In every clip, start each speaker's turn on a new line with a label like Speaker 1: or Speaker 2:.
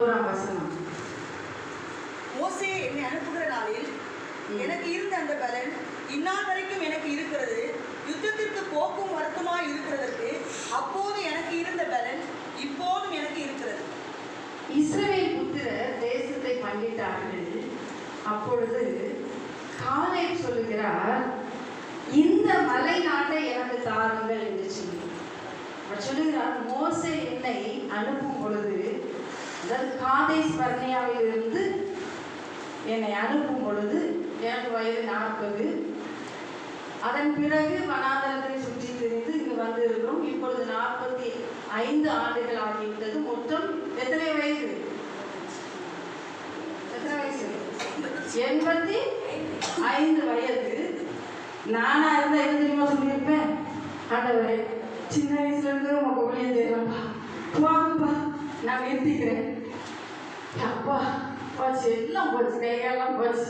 Speaker 1: வசனம். மோசே என்னை அனுப்புகிற நாளில் எனக்கு இருந்த அந்த பலன் இந்நாள் வரைக்கும் எனக்கு இருக்கிறது. யுத்தத்திற்கு போக்கும் வருத்தமாய் இருக்கிறதற்கு அப்போது எனக்கு இருந்த பலன் இப்போதும் எனக்கு இருக்கிறது. இஸ்ரவேல் புத்திரர் தேசத்தை பங்கிட்டார்கள். அப்பொழுது காலேப் சொல்லுகிறார், இந்த மலை நாட்டை எனக்கு தாருங்கள் என்று சொல்லுகிறார். மோசே என்னை அனுப்பும் பொழுது, அதாவது காதேஸ் பர்னேயாவில் இருந்து என்னை அனுப்பும் பொழுது எனக்கு வயது 40. அதன் பிறகு வனாந்தரத்தை சுற்றி திரிந்து இங்கு வந்து இருக்கிறோம். இப்பொழுது 45 ஆண்டுகள் ஆகிவிட்டது. மொத்தம் எத்தனை வயது? 85 வயது. நானா இருந்தா என்ன தெரியுமா சொல்லியிருப்பேன்? ஆண்டவரே, சின்ன வயசுல இருந்து உங்க ஊழியம் செய்யலாம்ப்பா, வாங்கப்பா, நான் நிறுத்திக்கிறேன். அப்பா போச்சு, எல்லாம் போச்சு, கையெல்லாம் போச்சு.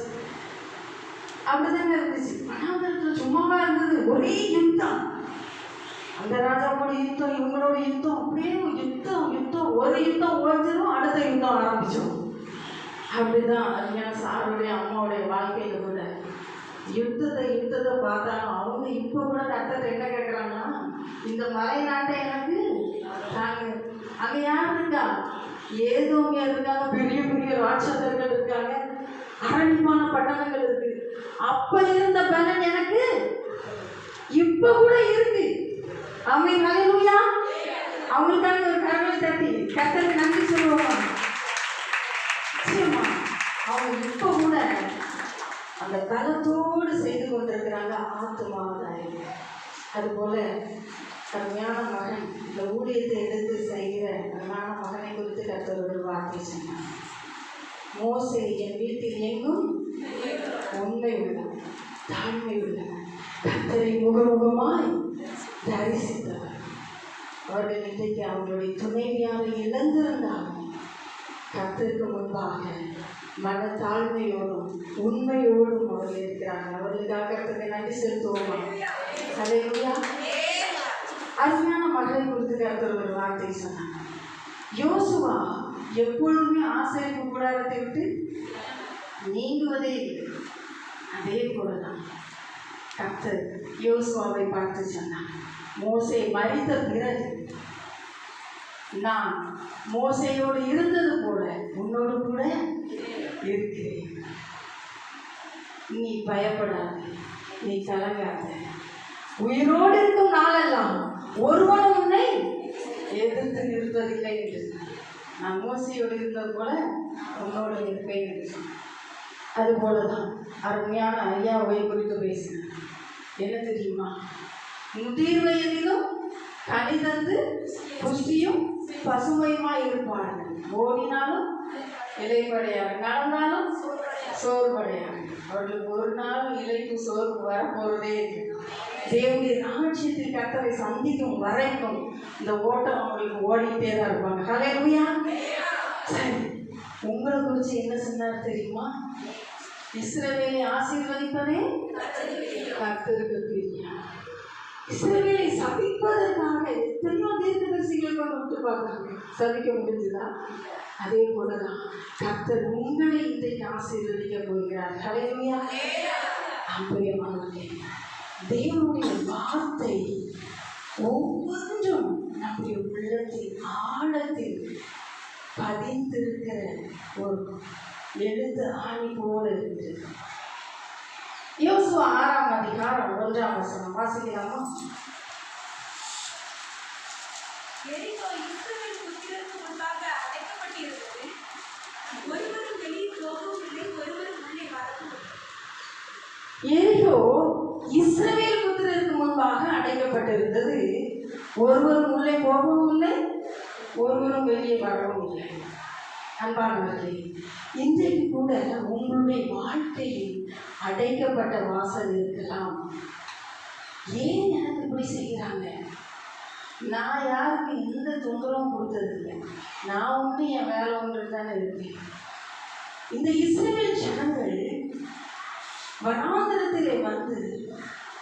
Speaker 1: அப்படிதாங்க இருந்துச்சு. வனாந்தரத்துல சும்மாவா இருந்தது? ஒரே யுத்தம். அந்த ராஜாவோட யுத்தம், இவங்களோட யுத்தம், அப்படியே யுத்தம். ஒரு யுத்தம் ஓஞ்சிடும், அடுத்த யுத்தம் ஆரம்பிச்சோம். அப்படிதான் அருமையான சாருடைய அம்மாவுடைய வாழ்க்கையில கூட யுத்தத்தை பார்த்தாலும் அவங்க இப்போ கூட கர்த்தர் என்ன கேட்குறாங்கன்னா, இந்த மலை நாட்டை எனக்கு தாங்க. அங்கே யார் இருக்கா? ஏதோமியர் இருக்காங்க, பெரிய பெரிய ராட்சதர்கள் இருக்காங்க, அரணிப்பான பட்டணங்கள் இருக்கு. அப்ப இருந்த பலன் எனக்கு இப்ப கூட இருக்கு. அவங்க ஹல்லேலூயா. அவங்களுக்காக ஒரு கரங்களை தட்டி கர்த்தருக்கு நன்றி சொல்லுவாங்க. நிச்சயமா அவங்க இப்ப கூட அந்த பலத்தோடு செய்து கொண்டிருக்கிறாங்க ஆத்துமாவதாய். அதுபோல அருமையான மகன் இந்த ஊழியத்தை எடுத்து செய்கிற அருமையான மகனை குறித்து கர்த்தர் ஒரு வார்த்தை சொன்னார். மோசே என் வீட்டில் எங்கும் உண்மை உள்ளவன், தாழ்மை உள்ளவன், கர்த்தரை முகமுகமாய் தரிசித்தவர். அவர்கள் இன்றைக்கு அவர்களுடைய துணைவியாரை இழந்திருந்தாலும் கர்த்தருக்கு முன்பாக மன தாழ்மையோடும் உண்மையோடும் அவர்கள் இருக்கிறார்கள். அவர்களுக்காக கர்த்தருக்கு நன்றி செலுத்துவோமா? ஹல்லேலூயா. அருமையான மகளை குறித்து கர்த்தர் ஒரு வார்த்தை சொன்னார். யோசுவா எப்பொழுதுமே ஆசரிப்பு கூடாரத்தை விட்டு நீங்குவதே இல்லை. அதே போலதான் கர்த்தர் யோசுவாவை பார்த்து சொன்னார், மோசே மரித்த பிறகு நான் மோசேயோடு இருந்தது போல உன்னோடு கூட இருக்கிறேன். நீ பயப்படாத, நீ கலங்காத. உயிரோடு இருக்கும் நாளெல்லாம் ஒருவனும் உன்னை எதிர்த்து நிற்பதில்லை என்று நான் மோசையோடு இருந்தது போல உன்னோடு இருப்பேன் என்று. அதுபோலதான் அருமையான ஐயாவை குறித்து பேசினார். என்ன தெரியுமா? முதிர் வயதிலும் கனி தந்து புஷ்டியும் பசுமையுமாய் இருப்பார்கள். ஓடினாலும் இலைப்படையாக, நடந்தாலும் சோர்வடையாக. அவர்களுக்கு ஒரு நாள் இலைக்கு சோர்வு வரப்போறதே இல்லை. தேவனுடைய ராஜ்யத்தில் கர்த்தரை சந்திக்கும் வரைக்கும் இந்த ஓட்டம் அவங்களுக்கு ஓடிட்டே தான் இருப்பாங்க. ஹல்லேலூயா. சரி, உங்களை குறித்து என்ன சொன்னார் தெரியுமா? இஸ்ரவேலை ஆசீர்வதிப்பதே கர்த்தருக்கு பிரியம். இஸ்ரவேலை சபிப்பதற்காக எத்தனையோ தீர்க்கதரிசிகளை கொண்டு விட்டு பார்த்தாங்க. சபிக்க முடிஞ்சுதா? அதே போலதான் கர்த்தர் உங்களை இன்றைக்கு ஆசீர்வதிக்க போகிறார். ஹல்லேலூயா. பிரியமானவர்களே, தேவனுடைய வார்த்தை ஒவ்வொன்றும் நம்முடைய உள்ளத்தில் ஆழத்தில் பதிந்திருக்கிற ஒரு எழுத்து ஆணி போல இருக்கிறது. யோசுவா 6ஆம் அதிகாரம் 1ஆம் வசனம் வாசிக்கலாமா? எரிகோ இஸ்ரவேல் புத்திரருக்கு முன்பாக அடைக்கப்பட்டிருந்தது. ஒருவரும் வெளியே போகவும் இல்லை, ஒருவரும் உள்ளே வரவும் இல்லை. எரிகோ இஸ்ரவேல் புத்திரருக்கு முன்பாக அடைக்கப்பட்டிருந்தது. ஒருவரும் உள்ளே போகவும் இல்லை, ஒருவரும் வெளியே வரவும் இல்லை. அன்பானவர்களே, இன்றைக்கு கூட உங்களுடைய வாழ்க்கையில் அடைக்கப்பட்ட வாசல் இருக்கலாம். ஏன் எனக்கு இப்படி செய்கிறாங்க? நான் யாருக்கு எந்த தொந்தரவும் கொடுத்ததில்லை. நான் ஒன்று என் வேலை ஒன்று தானே இருக்கேன். இந்த இஸ்ரவேல் ஜனங்கள் வனாந்தரத்திலே வந்து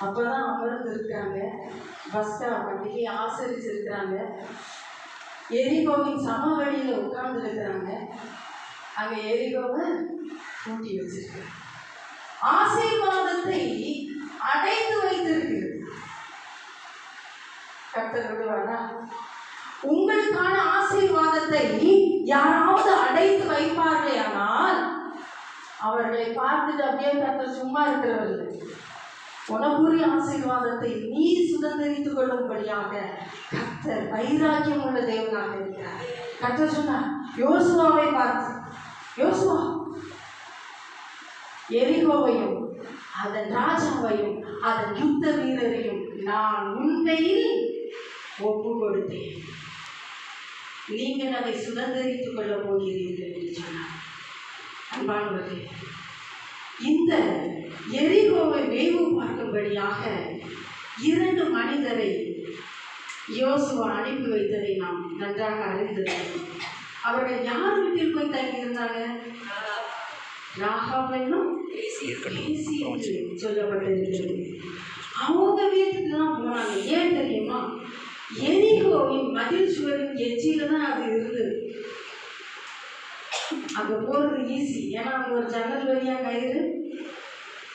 Speaker 1: அப்பதான் அமர்ந்து இருக்கிறாங்க. பஸ்கா பண்டிகை ஆசரிச்சிருக்கிறாங்க. எரிகோவின் சமவெளியில் உட்கார்ந்து இருக்கிறாங்க. அங்க எரிகோவை பூட்டி வச்சிருக்கு. ஆசீர்வாதத்தை அடைத்து வைத்திருக்கு. கர்த்தர் விடுவாரா? உங்களுக்கான ஆசீர்வாதத்தை யாராவது அடைத்து வைப்பார்கள் ஆனால் அவர்களை பார்த்துட்டு அப்படியே கர்த்தர் சும்மா இருக்கிறவர்கள். உனக்குரிய ஆசீர்வாதத்தை நீ சுதந்திரித்துக் கொள்ளும்படியாக கர்த்தர் வைராக்கியம் உள்ள தேவனாக இருக்கிறார். கர்த்தர் சொன்னார் யோசுவாவை பார்த்து, யோசுவா எரிகோவையும் அதன் ராஜாவையும் அதன் யுத்த வீரரையும் நான் உண்மையில் ஒப்பு கொடுத்தேன், நீங்கள் அதை சுதந்திரித்துக் கொள்ளப் போகிறீர்கள் என்று சொன்னார். அன்பானவர்களே, இந்த எரிகோவை வேவு பார்க்கும்படியாக 2 மனிதரை யோசுவா அனுப்பி வைத்ததை நாம் நன்றாக அறிந்திருக்கிறோம். அவர்கள் யார் வீட்டில் போய் தங்கியிருந்தாங்க? ராகாப் என்னும் பேசி என்று சொல்லப்பட்டிருக்கிறது. அவங்க வீட்டுக்கு தான் போனாங்க. ஏன் தெரியுமா? எரிகோவின் மதில் சுவரின் எச்சில தான் அது இருந்தது. அங்கே போகிறது ஈஸி. ஏன்னா அங்கே ஒரு ஜன்னல் வழியாக கயிறு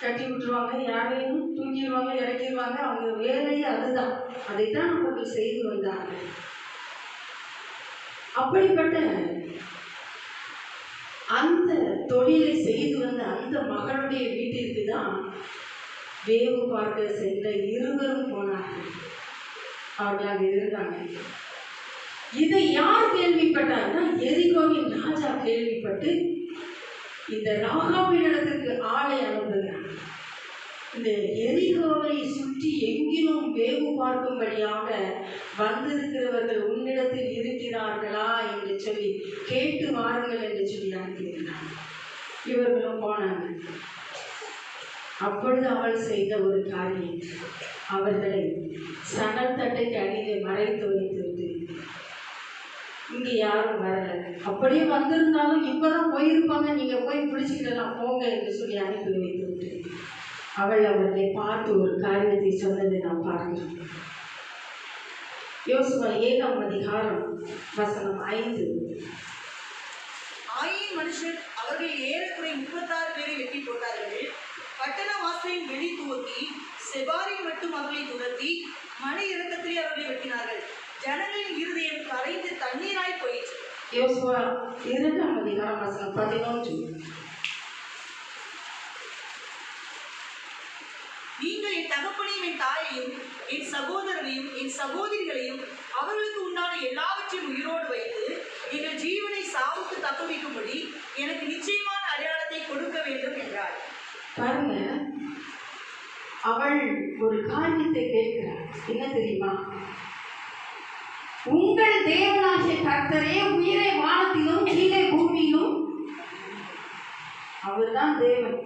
Speaker 1: கட்டி விட்டுருவாங்க, யாரையும் தூக்கிடுவாங்க, இறக்கிடுவாங்க. அவங்க வேலையே அதுதான். அதைத்தான் அவர்கள் செய்து வந்தாங்க. அப்படிப்பட்ட அந்த தொழிலை செய்து வந்த அந்த மகளுடைய வீட்டிற்கு தான் வேவு பார்க்க சென்ற 2 போனார்கள். அவர்கள் அங்கே இருந்தாங்க. இதை யார் கேள்விப்பட்டார்னா எரிகோவின் ராஜா கேள்விப்பட்டு இந்த ராகாபின் இடத்துக்கு ஆளை அனுப்புகிறார். இந்த எரிகோவை சுற்றி எங்கிலும் வேவு பார்க்கும்படியாக வந்திருக்கிறவர்கள் உன்னிடத்தில் இருக்கிறார்களா என்று சொல்லி கேட்டு வாருங்கள் என்று சொல்லி அனுப்பினார். இவர்களும் போனாங்க. அப்பொழுது அவள் செய்த ஒரு காரியம், அவர்களை சணல் தட்டைக்கு அடியிலே மறைத்து வைத்துவிட்டு இங்கே யாரும் வரல, அப்படியே வந்திருந்தாலும் இப்பதான் போயிருப்பாங்க, நீங்க போய் பிடிச்சிக்கலாம் போங்க என்று சொல்லி அனுப்பி வைத்துவிட்டு அவள் அவர்களை பார்த்து ஒரு காரியத்தை சொன்னதை நாம் பார்க்கிறோம். யோசுவா 7ஆம் அதிகாரம் வசனம் 5.
Speaker 2: ஆயின் மனுஷர் அவர்கள் ஏறக்குறை 36 பேரை வெட்டி போட்டார்கள். பட்டண வாசலின் வெளி துவக்கி செபாரில் மட்டும் அவர்களை துரத்தி மனை இறக்கத்திலே அவர்களை வெட்டினார்கள். ஜனங்களின் இருதயம் கரைந்து தண்ணீராய் போயிற்று.
Speaker 1: யோசுவா 2ஆம் அதிகாரம் வசனம் 11.
Speaker 2: நீங்கள் என் தகப்பனையும் என் தாயையும் என் சகோதரனையும் என் சகோதரிகளையும் அவர்களுக்கு உண்டான எல்லாவற்றையும் உயிரோடு வைத்து எங்கள் ஜீவனை சாவுக்கு தப்புவிக்கும்படி எனக்கு நிச்சயமான அடையாளத்தை கொடுக்க வேண்டும் என்றார்.
Speaker 1: பாருங்க, அவள் ஒரு காரியத்தை கேட்கிறார். என்ன தெரியுமா? உங்கள் தேவனாகிய கர்த்தரே உயிரை வானத்திலும் கீழே பூமியிலும் அவர் தான் தேவன்,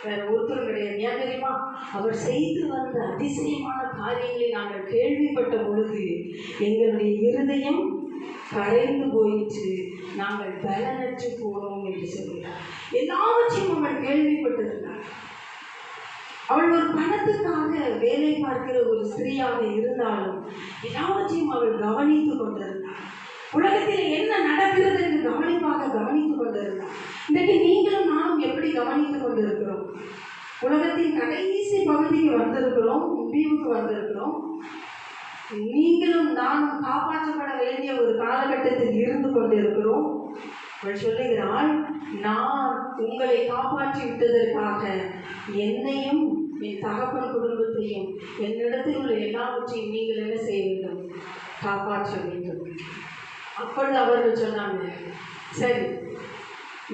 Speaker 1: வேற ஒருத்தரும் கிடையாது. ஏன் தெரியுமா? அவர் செய்து வந்த அதிசயமான காரியங்களை நாங்கள் கேள்விப்பட்ட பொழுது எங்களுடைய இருதயம் கரைந்து போயிற்று, நாங்கள் பலனற்று போனோம் என்று சொல்கிறார். எல்லாவற்றையும் அவள் கேள்விப்பட்டிருந்தார். அவள் ஒரு பணத்துக்காக வேலை பார்க்கிற ஒரு ஸ்திரீயாக இருந்தாலும் எல்லாவற்றையும் அவள் கவனித்துக் கொண்டிருந்தார். உலகத்தில் என்ன நடக்கிறது என்று கவனித்துக் கொண்டிருந்தார். இன்றைக்கு நீங்களும் நானும் எப்படி கவனித்துக் கொண்டிருக்கிறோம்? உலகத்தின் கடைசி பகுதிக்கு வந்திருக்கிறோம், முடிவுக்கு வந்திருக்கிறோம். நீங்களும் நானும் காப்பாற்றப்பட வேண்டிய ஒரு காலகட்டத்தில் இருந்து கொண்டிருக்கிறோம். அவள் சொல்லுகிறாள், நான் உங்களை காப்பாற்றி விட்டதற்காக என்னையும் என் தகப்பன் குடும்பத்தையும் என்னிடத்தில் உள்ள எல்லாவற்றையும் நீங்கள் என்ன செய்ய வேண்டும்? காப்பாற்ற வேண்டும். அப்பொழுது அவர்கள் சொன்னாங்க, சரி,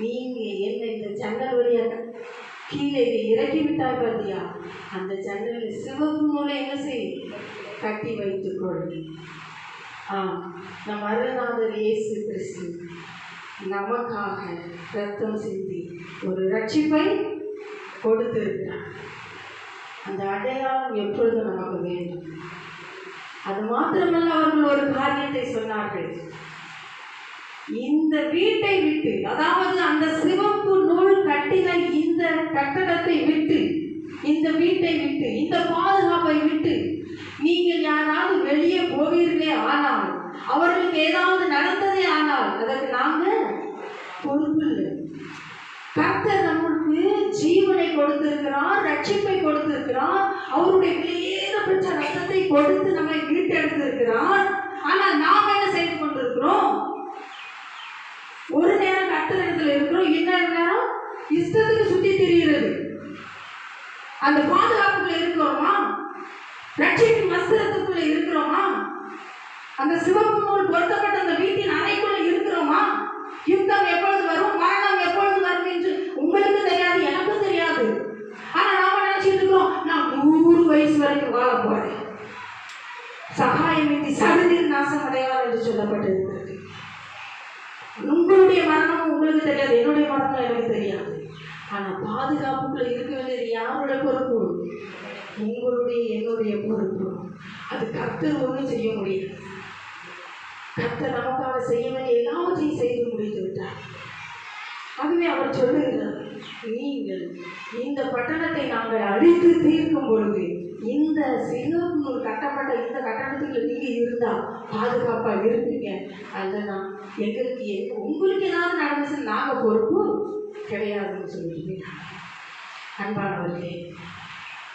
Speaker 1: நீங்கள் என்ன இந்த ஜன்னல் வழியாக கீழே இறக்கி விட்டாய் பார்த்தியா, அந்த ஜன்னலில் சிவப்பு நூலை என்ன செய், கட்டி வைத்துக்கொள். நம் அருள்நாதர் இயேசு கிறிஸ்து நமக்காக ரத்தம் சிந்தி ஒரு ரட்சிப்பை கொடுத்திருக்கிறார். அந்த அடையாளம் எப்பொழுதும் நமக்கு வேண்டும். அது மாத்திரமல்ல, அவர்கள் ஒரு காரியத்தை சொன்னார்கள். இந்த வீட்டை விட்டு, அதாவது அந்த சிவப்பு நூல் கட்டின இந்த கட்டடத்தை விட்டு, இந்த வீட்டை விட்டு, இந்த பாதுகாப்பை விட்டு நீங்கள் யாராவது வெளியே போவீர்களே ஆனால், அவர்களுக்கு ஏதாவது நடந்ததே ஆனால் அதற்கு நாங்கள் பொறுப்பு இல்லை. கர்த்தர் நம்மளுக்கு ஜீவனை கொடுத்திருக்கிறார், ரட்சிப்பை கொடுத்திருக்கிறார், அவருடைய விலையேறப்பெற்ற ரத்தத்தை கொடுத்து நம்மை மீட்டெடுத்திருக்கிறார். ஆனால் நாம் என்ன செய்து கொண்டிருக்கிறோம்? ஒரு நேரம் கர்த்தர் இடத்துல இருக்கிறோம், இன்னொரு நேரம் இஷ்டத்துக்கு சுத்தி திரிகிறது. அந்த பாதுகாப்புக்குள்ள இருக்கிறோமா? ரட்சிப்பின் வஸ்திரத்துக்குள்ள இருக்கிறோமா? அந்த சிவப்பு நூல் பொருத்தப்பட்ட அந்த வீட்டின் அறைக்குள்ள இருக்கிறோமா? யுத்தம் எப்பொழுது வரும், மரணம் எப்பொழுது வரும் என்று உங்களுக்கு தெரியாது, எனக்கும் தெரியாது. ஆனா நாம நினைச்சிட்டு இருக்கிறோம், நான் 100 வயசு வரைக்கும் வாழ போறேன், சகாயமின்றி சடுதியில் நாசம் அடைவார் என்று சொல்லப்பட்டிருக்கிறது. உங்களுடைய மரணமும் உங்களுக்கு தெரியாது, என்னுடைய மரணம் எனக்கு தெரியாது. ஆனா பாதுகாப்புக்குள்ள இருக்க வேண்டியது யாருடைய பொறுப்பு? உங்களுடைய என்னுடைய பொறுப்பு. அது கர்த்தர் ஒன்றும் செய்ய முடியாது. கர்த்தர் நமக்காக செய்ய வேண்டிய எல்லாவற்றையும் செய்து முடித்து விட்டார். அதுவே அவர் சொல்லுகிறார், நீங்கள் இந்த பட்டணத்தை நாங்கள் அழித்து தீர்க்கும் பொழுது இந்த சிங்கப்பூர் கட்டப்பட்ட இந்த கட்டணத்துக்குள்ள நீங்க இருந்தா பாதுகாப்பா இருப்பீங்க. அதுதான் எங்களுக்கு உங்களுக்கு ஏதாவது நடந்துச்சு நாங்க பொறுப்பு கிடையாதுன்னு சொல்லிட்டு அன்பானவர்களே,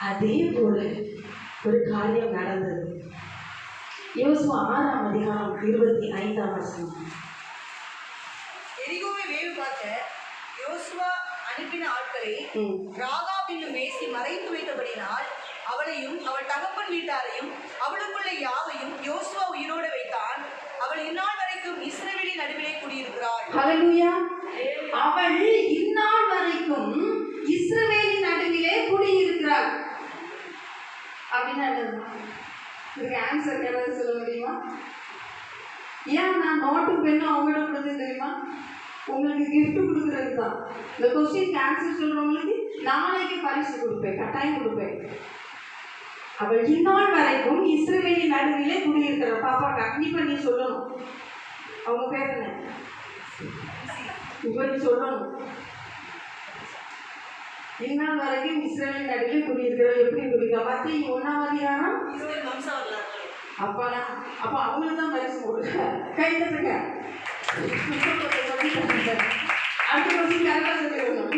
Speaker 1: அதே போல ஒரு காரியம் நடந்தது. யோசுவா 6ஆம் அதிகாரம் 25ஆம் வசனம்.
Speaker 2: எரிகோவை வேவு பார்க்க யோசுவா அனுப்பின ஆட்களை ராகாப் என்னும் மேசி மறைத்து வைத்தபடினால் அவளையும் அவள் தகப்பன் வீட்டாரையும் அவளுக்குள்ள யாவையும் யோசுவா உயிரோடு வைத்தான். அவள் இந்நாள் வரைக்கும் இஸ்ரவேலின் நடுவிலே குடியிருக்கிறாள்.
Speaker 1: ஹல்லேலூயா. அவள் இந்நாள் வரைக்கும் இஸ்ரவேலின் நடுவிலே குடியிருக்கிறாள். அப்படின்னா இதுக்கு ஆன்சர் யாராவது சொல்ல முடியுமா? ஏன் நான் நோட்டு பெண்ணும் அவங்கள்ட்ட கொடுத்தது தெரியுமா? உங்களுக்கு கிஃப்ட் கொடுக்குறது தான். இந்த கொஸ்டின் ஆன்சர் சொல்றவங்களுக்கு நாளைக்கு பரிசு கொடுப்பேன், கட்டாயம் கொடுப்பேன். அவள் இந்நாள் வரைக்கும் இஸ்ரவேலின் நடுவிலே குடியிருக்கிற பாப்பா கண்டிப்பா நீ சொல்லணும். அவங்க பேர் என்ன? இப்ப நீ சொல்லணும். இந்நாள் வரைக்கும் இஸ்ரவேலின் நடுவிலே குடியிருக்கிற எப்படி குடிக்கலாம்? மத்தேயு 1ஆம் அதிகாரம் அப்பாடா, அப்ப அவங்களுக்கு தான் பரிசு கொடுக்க கை தட்டுங்க. அடுத்த கொஸ்டின் கரெக்டாக சொல்லிடணும்.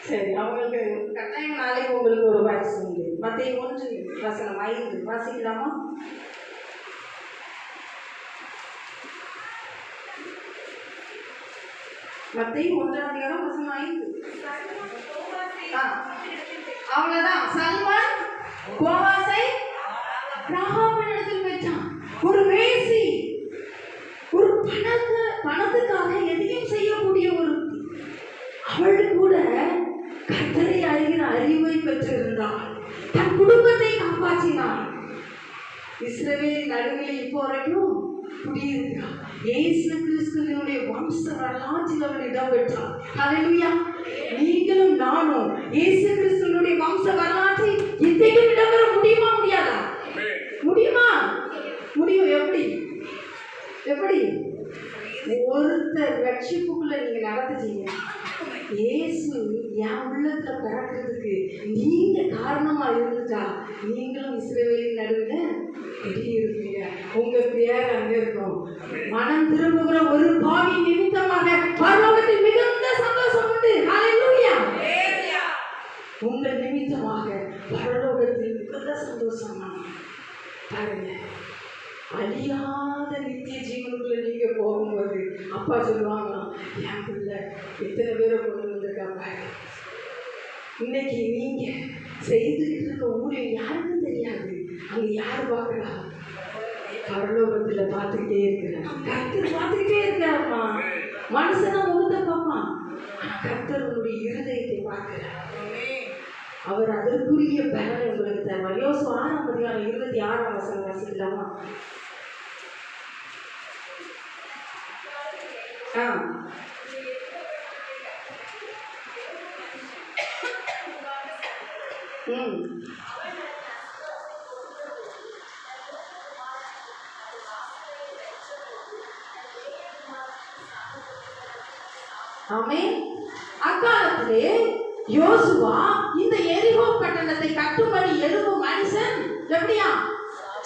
Speaker 1: சரி, அவங்களுக்கு கட்டாயம் நாளைக்கு உங்களுக்கு ஒரு பரிசு உண்டு. மத்தேயு 1:5 வாசிக்கலாமா? மத்தேயு 1:5. அவ்வளவுதான். சல்மான் போவாசை ராகாபினிடத்தில் பெற்றான். ஒரு வேசி, ஒரு பணத்துக்காக எதையும் செய்யக்கூடிய ஒரு அவள் கூட கர்த்தரை அறிகிற அறிவை பெற்றிருந்தாள். தன் குடும்பத்தை காப்பாற்றினாள். இஸ்ரவேலின் நடுவில் இப்போ வரைக்கும் குடியிருக்கிறார். இயேசு கிறிஸ்துவினுடைய வம்ச வரலாற்றில் அவள் இடம் பெற்றார். ஹல்லேலூயா. நீங்களும் நானும் இயேசு கிறிஸ்துவினுடைய வம்ச வரலாற்றில் இன்றைக்கும் இடம்பெற முடியுமா? முடியாதா? முடியுமா? முடியும். எப்படி? எப்படி? ஒருத்தர் ரட்சிப்புக்குள்ள நீங்க நடந்துட்டீங்க. இயேசு என் உள்ளத்துல பிறக்கிறதுக்கு நீங்க காரணமா இருந்துட்டா நீங்களும் இஸ்ரவேலின் நடுவில் இருப்பீங்க. உங்க பேர் அங்க இருக்கும். மனம் திரும்புகிற ஒரு பாவி நிமித்தமாக பரலோகத்தில் மிகுந்த சந்தோஷம் உண்டு. ஹல்லேலூயா. உங்க நிமித்தமாக பரலோகத்தில் மிகுந்த சந்தோஷமா பாருங்க. அழியாத நித்திய ஜீவனுக்குள்ள நீங்க போகும்போது அப்பா சொல்லுவாங்க, என் பிள்ளை எத்தனை பேரை கொண்டு வந்திருக்காப்பா. இன்னைக்கு நீங்க செய்துகிட்டு இருக்க ஊரில் யாருக்கும் தெரியாது. அங்க யாரு பார்க்கறா? பரலோகத்துல பார்த்துக்கிட்டே இருக்கிறார். கர்த்தர் பார்த்துக்கிட்டே இருக்கிறாருமா. மனுஷனா முகத்தை பார்ப்பான், கர்த்தருடைய இருதயத்தை பார்க்கிறார். அவர் அதற்குரிய பலனை உங்களுக்கு தருவார். யோசுவா 6ஆம் அதிகாரம் 26ஆம் வசனம் வாசிக்கலாமா? ஆமென். அக்காலத்திலே யோசுவா இந்த எரிகோ பட்டணத்தை கட்டும்படி எழுப்பும் மனுஷன் எப்படியா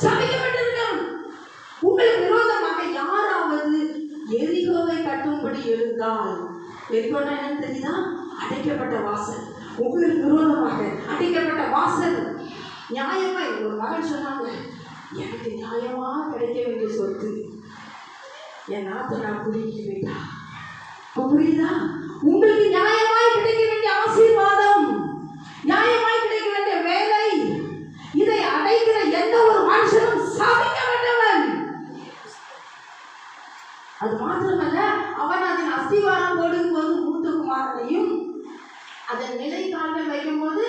Speaker 1: சபிக்கப்பட்டிருக்கும். உங்களுக்கு விரோதமாக யாராவது எரிகோவை கட்டும் கட்டும்படி எழுந்தால், எரிகோனா என்னன்னு தெரியுதா? அடைக்கப்பட்ட வாசல். உங்களுக்கு விரோதமாக அடைக்கப்பட்ட வாசல். நியாயமாய் ஒரு மகன் சொன்னாங்க, எனக்கு நியாயமா கிடைக்க வேண்டிய சொத்து என் நாத்தை நான் புரிஞ்சு போயிட்டா. புரியுதா? உங்களுக்கு நியாயமாய் கிடைக்க வேண்டிய ஆசீர்வாதம், நியாயமாய் கிடைக்க வேண்டிய வேலை, இதை அடைக்கிற எந்த ஒரு மனுஷனும் சாதிக்கப்பட்டவன். அது மாத்திரமல்ல, அவன் அதன் அஸ்திவாரம் போடும் போது மூத்த குமாரனையும், அதன் நிலை கால்கள் வைக்கும் போது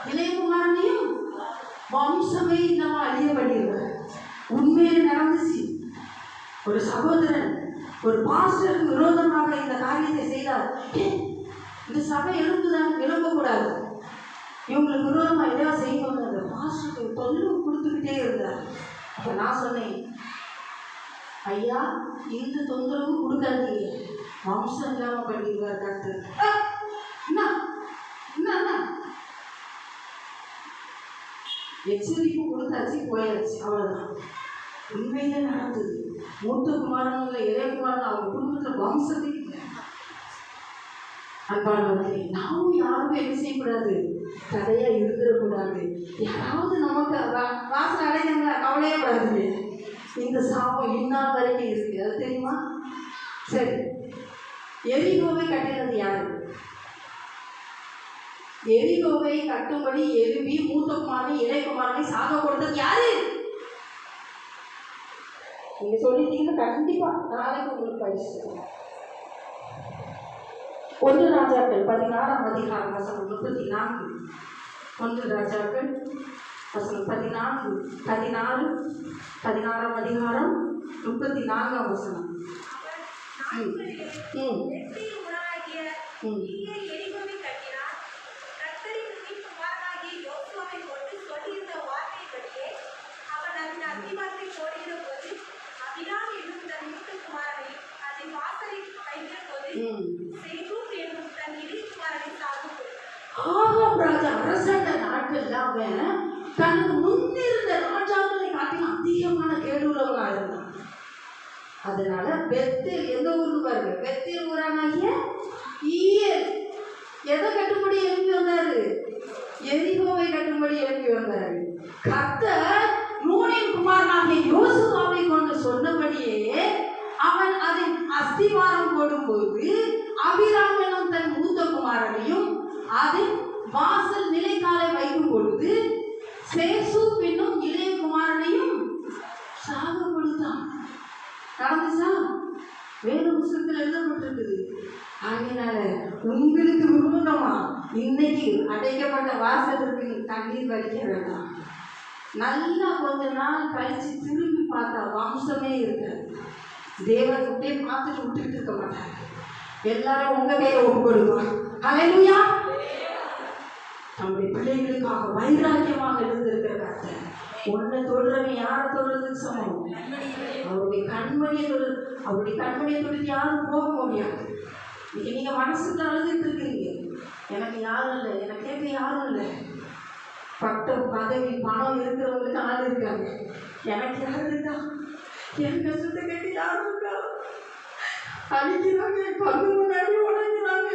Speaker 1: இளைய குமாரனையும் வம்சமே இல்லாம அழியப்படுகிறார். உண்மையிலே நடந்துச்சு. ஒரு சகோதரன் ஒரு பாஸ்டருக்கு விரோதமாக இந்த காரியத்தை செய்தார். இந்த சபை எழும்பக்கூடாது, இவங்களுக்கு விரோதமாக எதாவது செய்யணும். அந்த பாஸ்டருக்கு தொல்லை கொடுத்துக்கிட்டே இருந்தார். அப்போ நான் சொன்னேன், ஐயா இந்த தொந்தரவு கொடுக்காதீங்க, வம்சம் இல்லாமல் பண்ணிடுவார் டாக்டர். எச்சரிப்பு கொடுத்தாச்சு, போயாச்சு, அவ்வளோதான். உண்மையில நடந்தது. மூத்த குமாரன் இல்லை, இளைய குமாரன், அவங்க குடும்பத்தில் வம்சமே இல்லை. அன்பானவர்களே, நாமும் யாருக்கும் என்ன செய்யக்கூடாது, தடையா இருந்துடக்கூடாது. யாராவது நமக்கு வாசல் அடைஞ்சாங்களா, கவலையே கூடாது. இந்த சாபம் இந்நாள் வரைக்கும் இருக்கு, அது தெரியுமா? சரி, எரிகோவை கட்டினது யாரு? எரிகோவை கட்டும்படி எழுப்பி மூத்த குமாரனை இளைய குமாரனை சாக கொடுத்தது யாரு? நீங்க சொல்லிட்டீங்கன்னா கண்டிப்பா நாளைக்கு உங்களுக்கு பரிசு. 1 ராஜாக்கள் 16ஆம் அதிகாரம் வசனம் 34. 1 ராஜாக்கள் வசனம் 14, 16, 16ஆம் அதிகாரம் 34ஆம் வசனம். ஆகாப் ராஜா அரசாண்ட நாட்கள்ல அவன் தனக்கு முன்னிருந்த ராஜாக்களை காட்டிலும் அதிகமான கேடுள்ளவனா இருந்தான். அதனால பெத்தேல், எந்த ஊருக்கு பாருங்க, பெத்தேல் ஊரானாகிய ஈயேல் எதை கட்டும்படி எழுப்பி வந்தாரு? எரிகோவை கட்டும்படி எழுப்பி வந்தாரு. கர்த்தர் நூனின் குமாரனாகிய யோசுவாவை கொண்டு சொன்னபடியே அவன் அதன் அஸ்திவாரம் போடும்போது அபிராம் எனும் தன் மூத்த குமாரனையும் அதன் வாசல் நிலைக்காலை வைக்கும் பொழுது சேசு என்னும் இளைய குமாரனையும் சாக கொடுத்தான். நடந்துச்சா? வேறு புத்தகத்தில் எழுதப்பட்டிருக்குது. ஆகையினால உங்களுக்கு விரும்பணுமா, இன்னைக்கு அடைக்கப்பட்ட வாசலுக்கு தண்ணீர் வடிக்க வேண்டாம். நல்லா கொஞ்ச நாள் கழிச்சு திரும்பி பார்த்தா வம்சமே இருக்காது. தேவன் விட்டே பார்த்துட்டு விட்டுட்டு இருக்க மாட்டாங்க. எல்லாரும் உங்க கையில ஒப்பு கொடுப்பாங்க. ஹல்லேலூயா. நம்முடைய பிள்ளைகளுக்காக வைராக்கியமாக எழுந்திருக்கிற கர்த்தர் உன்னை தொடுறவன் யாரை தொடுறதுக்கு சமம்? அவருடைய கண்மணியை தொடு. அவருடைய கண்மணியை தொட்டு யாரும் போக முடியாது. இன்னைக்கு நீங்க மனசுக்கு அழுதுட்டு இருக்கிறீங்க, எனக்கு யாரும் இல்லை, எனக்கு கேட்க யாரும் இல்லை. பட்டம் பதவி பணம் இருக்கிறவங்களுக்கு ஆள் இருக்காங்க, எனக்கு யார் இருக்கா? என் கஷ்டத்தை கேட்டு யாரும் இருக்கா? அழிக்கிறாங்க, கண்ணு முன்னாடி உடைக்கிறாங்க.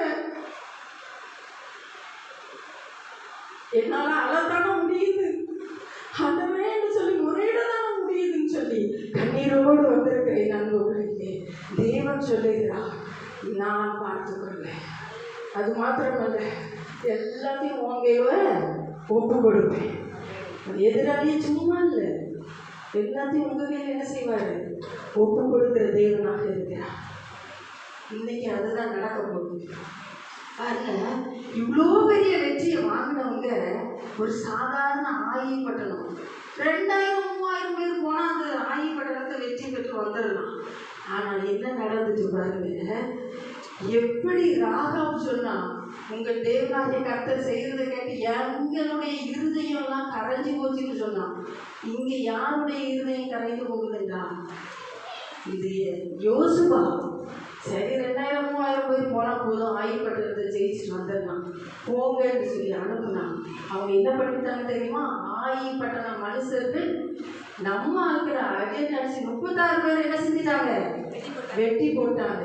Speaker 1: என்னால அழத்தான முடியுது, அதவேன்னு சொல்லி முறையிடதான முடியுதுன்னு சொல்லி கண்ணீரோடு வந்திருக்கிற நண்பர்களுக்கு தேவன் சொல்லுகிறார், நான் பார்த்துக்கொள்வேன். அது மாத்திரமல்ல, எல்லாத்தையும் உங்கையில ஒப்பு கொடுப்பேன். எதிராளியே சும்மா இல்லை, எல்லாத்தையும் உங்க கையில் என்ன செய்வாரு? ஒப்பு கொடுக்கிற தேவனாக இருக்கிறார். இன்னைக்கு அதுதான் நடக்க போகுது. பாருங்க, இவ்வளோ பெரிய வெற்றியை வாங்கினவங்க ஒரு சாதாரண ஆயிப்பட்டணம், 2000-3000 பேர் போனால் அந்த ஆயிப்பட்டணத்தை வெற்றி பெற்று வந்துடலாம். ஆனால் என்ன நடந்துச்சு பாருங்க, எப்படி ராகாப் சொன்னா, உங்கள் தேவனாகிய கர்த்தர் செய்யறதை கேட்டு எங்களுடைய இருதயம்லாம் கரைஞ்சி போச்சுன்னு சொன்னான். இங்க யாருடைய இருதயம் கரைந்து போகுதுன்றா? இது யோசுவா. சரி, 2000-3000 பேர் போனால் போதும், ஆயிப்பட்டணத்தை ஜெயிச்சுட்டு வந்துடலாம் போங்கன்னு சொல்லி அனுப்புனாங்க. அவங்க என்ன பண்ணிட்டாங்க தெரியுமா? ஆயிப்பட்டண மனுஷர்கள் நம்ம இருக்கிற அஜென்சி 36 பேர் என்ன செஞ்சிட்டாங்க? வெட்டி போட்டாங்க.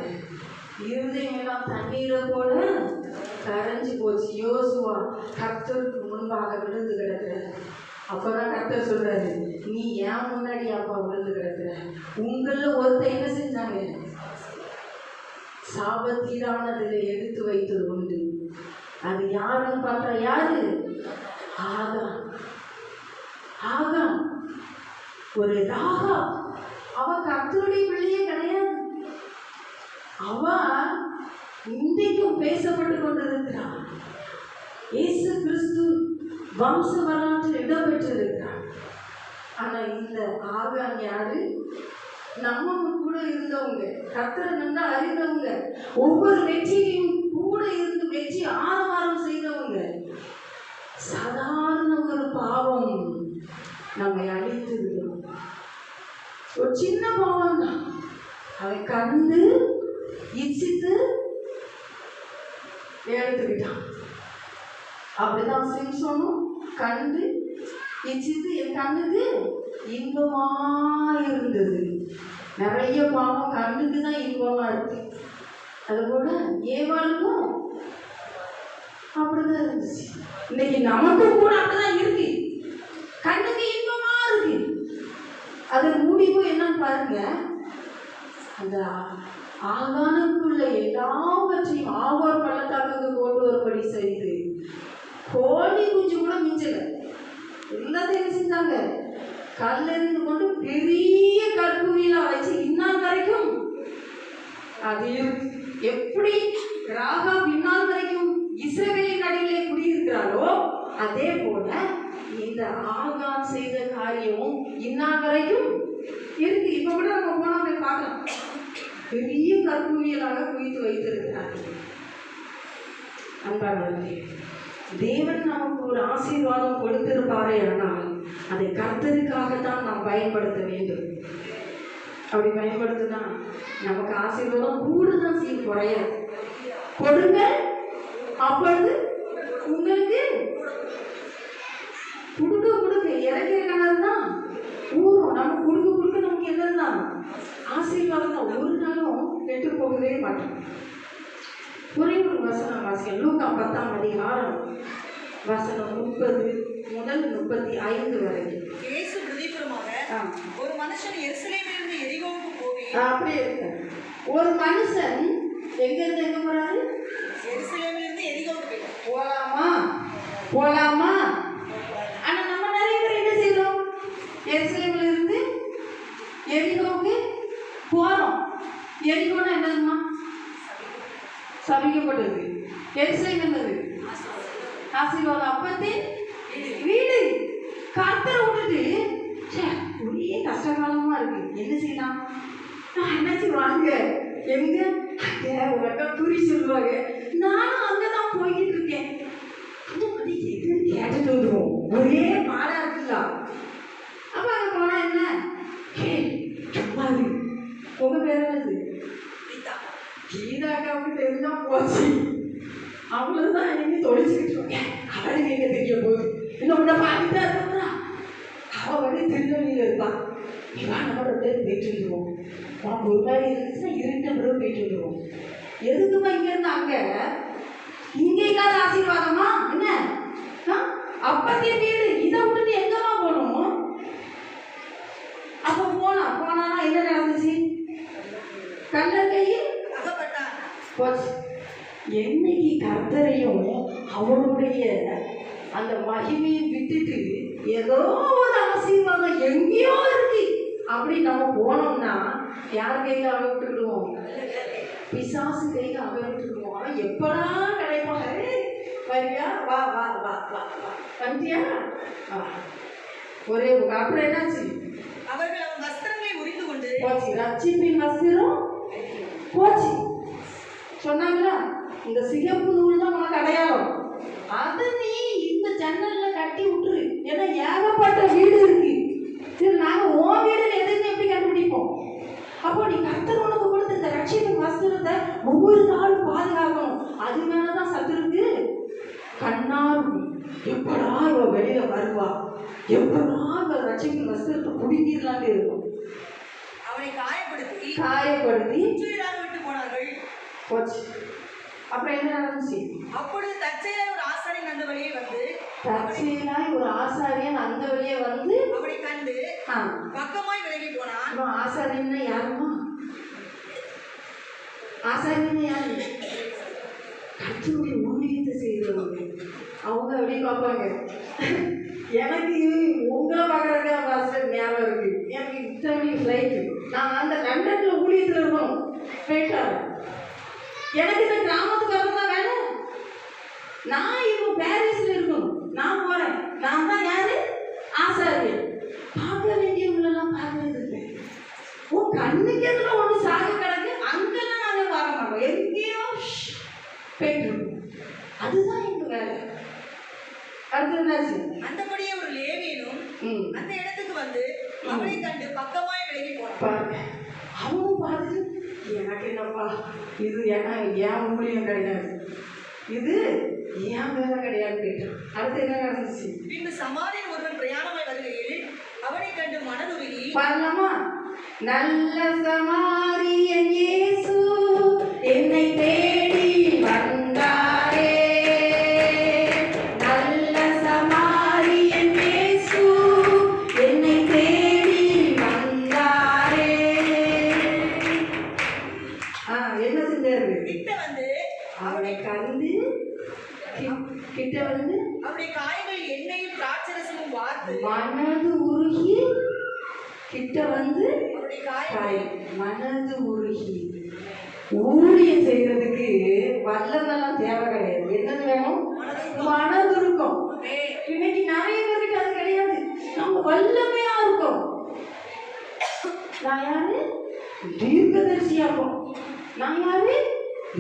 Speaker 1: இருதயம் எல்லாம் தண்ணீரை போல கரைஞ்சு போச்சு. யோசுவா கர்த்தருக்கு முன்பாக விழுந்து கிடக்குற. அப்பதான் கர்த்தர் சொல்றாரு, நீ ஏன் முன்னாடி அப்பா விழுந்து கிடக்குற? உங்கள ஒருத்தர் என்ன செஞ்சாங்க? சாபத்தீரானதில் எடுத்து வைத்தது உண்டு. அது யாருன்னு பார்த்தா யாரு? ஆகாம். ஆகாம் ஒரு ராகா. அவ கர்த்தருடைய பிள்ளையே கிடையாது. அவ இன்றைக்கும் பேசப்பட்டு கொண்டிருக்கிறார். இயேசு கிறிஸ்து வம்ச வரலாற்றில் இடம்பெற்றிருக்கிறார். ஆனா இந்த ஆகாம் யாரு? நம்ம கூட இருந்தவங்க, கர்த்தரை நல்லா அறிந்தவங்க, ஒவ்வொரு வெற்றியும் கூட இருந்து வெற்றி ஆரவாரம் செய்தவங்க. சாதாரண ஒரு பாவம் நம்மை அழித்து விடும். ஒரு சின்ன பாவம் தான். அதை கண்டு இச்சித்து எடுத்துக்கிட்டான். அப்படிதான் சிம்சோனும் கண்டு இச்சித்து என் கண்ணுக்கு இன்பமா இருந்தது. நிறைய பாவம் கண்ணுக்கு தான் இன்பமா இருக்கு. அது போல ஏவாளுக்கும் அப்படிதான் இருந்துச்சு. இன்னைக்கு நமக்கும் கூட அப்படிதான் இருக்கு. கண்ணுக்கு இன்பமா இருக்கு. அதன் முடிவு என்னன்னு பாருங்க. அந்த ஆகானுக்குள்ள எல்லாவற்றையும் ஆவார் பள்ளத்தாக்குக்கு கொண்டு வரும்படி செய்து கோழி குஞ்சு கூட மிஞ்சல. எல்லாத்தையும் என்ன செஞ்சாங்க? கல்லெறிந்து கொண்டு பெரிய கற்குவியலா வச்சு இந்நாள் வரைக்கும் அது எப்படி ராகா இந்நாள் வரைக்கும் இஸ்ரவேலின் நடுவிலே குடியிருக்கிறாரோ அதே போல இந்த ஆகான் செய்த காரியமும் இந்நாள் வரைக்கும் இருக்கு. இப்ப கூட நம்ம போனா போய் பார்க்கலாம். பெரிய கற்குவியலாக குவித்து வைத்திருக்கிறார்கள். அன்பானவர்களே, தேவன் நமக்கு ஒரு ஆசீர்வாதம் கொடுத்திருப்பாரே ஆனால் அதை கர்த்தருக்காகத்தான் நாம் பயன்படுத்த வேண்டும். அப்படி பயன்படுத்தினா நமக்கு ஆசீர்வாதம் கூடுதான் செய்யும், குறையாது. கொடுங்க, அப்பொழுது உங்களுக்கு கொடுக்க கொடுக்க இறக்கிற கிணறு தான் ஊறும். நம்ம கொடுக்க கொடுக்க நமக்கு என்னதான் ஆசீர்வாதம் தான். ஒரு நாளும் கெட்டு போகவே மாட்டோம். ஒரே ஒரு வசனம் வாசிக்க. லூக்கா 10ஆம் அதிகாரம் வசனம் 30 முதல் 35 வரைக்கும்.
Speaker 2: இயேசு பிரதிபுறமாக ஒரு மனுஷன் எருசலேமிலிருந்து எரிகோவுக்கு போய்
Speaker 1: அப்படியே இருக்கு. ஒரு மனுஷன் எங்க இருந்து எங்க போறாரு?
Speaker 2: எருசலேமிலிருந்து எரிகோவுக்கு
Speaker 1: போலாமா போலாமா? ஆனா நம்ம நிறைய பேர் என்ன செய்யறோம்? எருசலேம்ல இருந்து எரிகோவுக்கு போறோம். எரிகோனா என்னதுமா? சபிக்கப்பட்டது. எருசலேம் என்னது? ஆசீர்வாதம் அப்பத்தின் வீடு. கர்த்தரை விட்டுட்டு ஒரே கஷ்டகாலமா இருக்கு, என்ன செய்யலாம்? என்னாச்சு வாங்க எங்க ஒரு அக்கா துரி சொல்லுவாங்க. நானும் அங்கதான் போய்கிட்டு இருக்கேன். கேட்டுட்டு வந்துருவோம். ஒரே பாடா இருக்குல்ல. அப்ப அங்க போனா என்ன? சும்மா உங்க பேர் என்னது? கீதாக்காவுக்கு தெரிஞ்சா போச்சு. அவ்வளவுதான் இனி தொலைச்சிக்கிட்டு இருக்கேன். அவளுக்கு எங்க தெரிய போகுது? இன்னும் உன்னை பார்த்துட்டா இருக்கா? அவ வந்து திருநெல்வேலியில இருப்பான். இவன் நம்மளோட போயிட்டு வந்துருவோம். உனக்கு ஒரு மாதிரி இருந்துச்சுன்னா இருட்ட பிறகு போயிட்டு வந்துருவோம். எதுக்குமா இங்க இருந்து அங்க? இங்க இல்லாத ஆசீர்வாதமா என்ன? அப்பத்திய வீடு இதை விட்டுட்டு எங்கம்மா போகணும்? அப்ப போனா என்ன நடந்துச்சு? கல்லர் கையில் போச்சு. என்னைக்கு கர்த்தரையும் அவருடைய அந்த மகிமையை விட்டுட்டு ஏதோ ஒரு ஆசீர்வாதம் எங்கேயோ இருக்கு அப்படி நம்ம போனோம்னா யார் கையில அவை விட்டுக்கிடுவோம்? பிசாசு கையில அவை விட்டுக்கிடுவோம். அவன் எப்படா கிடைப்பாங்க? வரியா? வா வா வா வா வா வந்தியா? ஒரே அப்புறம் என்னாச்சு?
Speaker 2: அவர்கள் அவன் வஸ்திரங்களை உரிந்து கொண்டு
Speaker 1: போச்சு. ரட்சிப்பின் வஸ்திரம் போச்சு. சொன்னாங்களா இந்த சிகப்பு நூல் தான் உனக்கு அடையாளம். அதை நீ இந்த ஜன்னல்ல கட்டி விட்டுரு. ஏன்னா ஏகப்பட்ட வீடு இருக்கு. சரி, நாங்க உன் வீடுல எதுன்னு எப்படி கண்டுபிடிப்போம்? அப்போ நீ கர்த்தர் உனக்கு கொடுத்த இந்த ரட்சிப்பின் வஸ்திரத்தை ஒவ்வொரு நாளும் பாதுகாக்கணும். அது மேலதான் சத்துருக்கு கண்ணாரும். எப்படா இவ வெளியில வருவா? எப்படா இவ ரட்சிப்பின் வஸ்திரத்தை குடிக்கலான்னு இருக்கும்.
Speaker 2: அவனை காயப்படுத்தி
Speaker 1: விட்டு
Speaker 2: போனார்கள்.
Speaker 1: போச்சு. அப்புறம் என்ன நடந்துச்சு?
Speaker 2: அப்பொழுது தற்செயலாய் ஒரு ஆசாரியன் அந்த வழியே வந்து
Speaker 1: தற்செயலாய் ஒரு ஆசாரியன் அந்த வழியே வந்து
Speaker 2: அவனை கண்டு பக்கமாய் விலகி போனான்.
Speaker 1: ஆசாரியன்னா யாருமா? ஆசாரியன்னா யாரு? கர்த்தருடைய ஊழியத்தை செய்கிறவங்க. அவங்க அப்படியே பார்ப்பாங்க. எனக்கு உங்களை பார்க்குறதுக்கு பாஸ்டர் ஞாபகம் இருக்கு. எனக்கு இத்தனை ஃப்ளைட்டு நான் அந்த லண்டனில் ஊழியத்தில் இருக்கணும் போயிட்டாரு. எனக்கு இந்த கிராமத்துக்கு வரதான் வேணும். நான் இப்போ பாரிஸில் இருக்கணும். நான் போகிறேன். நான் தான் யாரு? ஆசாரியன். பார்க்க வேண்டியவங்களெல்லாம் பார்க்கறது இல்லை. உன் கண்ணுக்கு எதில் ஒன்று சாக கிடக்கு, அங்கெல்லாம் நாங்கள் பார்க்க மாட்டோம். எங்கேயோ போயிட்டு அதுதான் எங்க வேலை. அடுத்ததாச்சு
Speaker 2: அந்தபடியே ஒரு லேவியனும் அந்த இடத்துக்கு வந்து அவனை கண்டு பக்கமாய் விலகி போனான்.
Speaker 1: அவனும் பார்த்துட்டு எனக்கு என்னப்பா இது என் ஊழியம் கிடையாது, இது ஏன் வேலை கிடையாது கேட்டான். அடுத்து என்ன நடந்துச்சு?
Speaker 2: பின்பு சமாரியன் ஒருவன் பிரயாணமாய் வருகையில் அவனை கண்டு மனதுருகி
Speaker 1: பாருலாமா? நல்ல சமாரியன் இயேசு என்னை தேடி வந்தாரே. நல்ல சமாரியன் இயேசு என்னை தேடி வந்தாரே. என்ன செஞ்சாரு?
Speaker 2: கிட்ட வந்து
Speaker 1: அவனை கண்டு கிட்ட வந்து
Speaker 2: அவருடைய காயங்கள் எண்ணெயும் திராட்சரசமும் வார்த்து
Speaker 1: மனது உருகி கிட்ட வந்து
Speaker 2: அவருடைய காயங்கள்
Speaker 1: மனது உருகி. ஊழியம் செய்யறதுக்கு வல்லமெல்லாம் தேவை கிடையாது. என்னது வேணும்? மனது இருக்கும். இன்னைக்கு நிறைய பேருக்கு அது கிடையாது. நம்ம வல்லமையா இருக்கோம். நான் யாரு? தீர்க்கதரிசியா இருக்கும். நான் யாரு?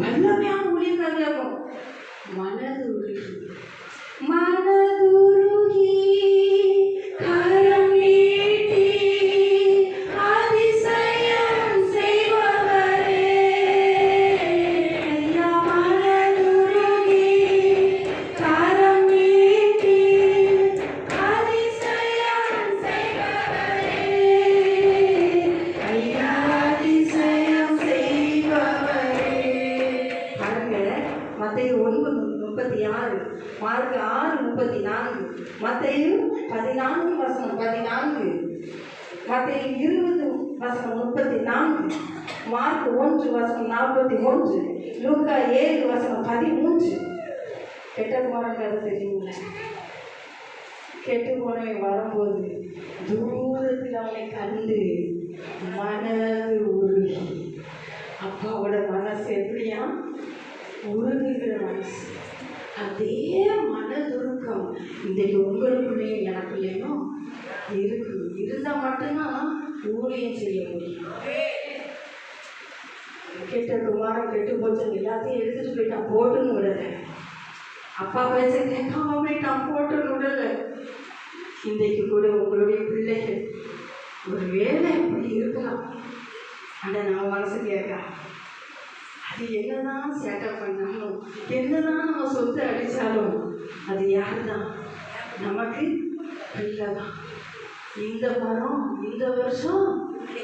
Speaker 1: வல்லமையான ஊழியக்காரர்களா இருக்கும். மனது உருகி மனதுருகி கரம் நீட்டி அதிசயம் செய்பவரே. ஐயா மனதுருகி கரம் நீட்டி அதிசயம் செய்பவரே. ஐயா அதிசயம் செய்பவரே. மத்தேயு 9:36, மார்க் 6:34, மத்தேயு 14:14, மத்தேயு 20:34, மார்க் 1:41, லூக்கா 7:13. கெட்ட போன கதை தெரியுங்களா? கெட்டு போனவன் வரும்போது தூரத்தில் அவனை கண்டு மனது உருகி. அப்பாவோட மனசு எப்படியா? உருகுகிற மனசு. அதே மனதுருக்கம் இன்றைக்கு உங்களுக்குள்ளேயும் எனக்குள்ளேயும் இருக்கு. இருந்தால் மட்டும்தான் ஊழியம் செய்ய முடியும். கெட்ட குமாரம் கெட்டு போச்சு, எல்லாத்தையும் எடுத்துட்டு போயிட்டான், போட்டுன்னு விடலை. அப்பா பேச கேட்காம போயிட்டான், போட்டுன்னு விடலை. இன்றைக்கு கூட உங்களுடைய பிள்ளைகள் ஒரு வேலை எப்படி இருக்கலாம். ஆனால் நான் மனசு கேட்க அது என்னதான் சேட்டை பண்ணாலும், என்னதான் நம்ம சொத்தை அடித்தாலும், அது யாரு தான்? நமக்கு பிள்ளை தான். இந்த மரம் இந்த வருஷம்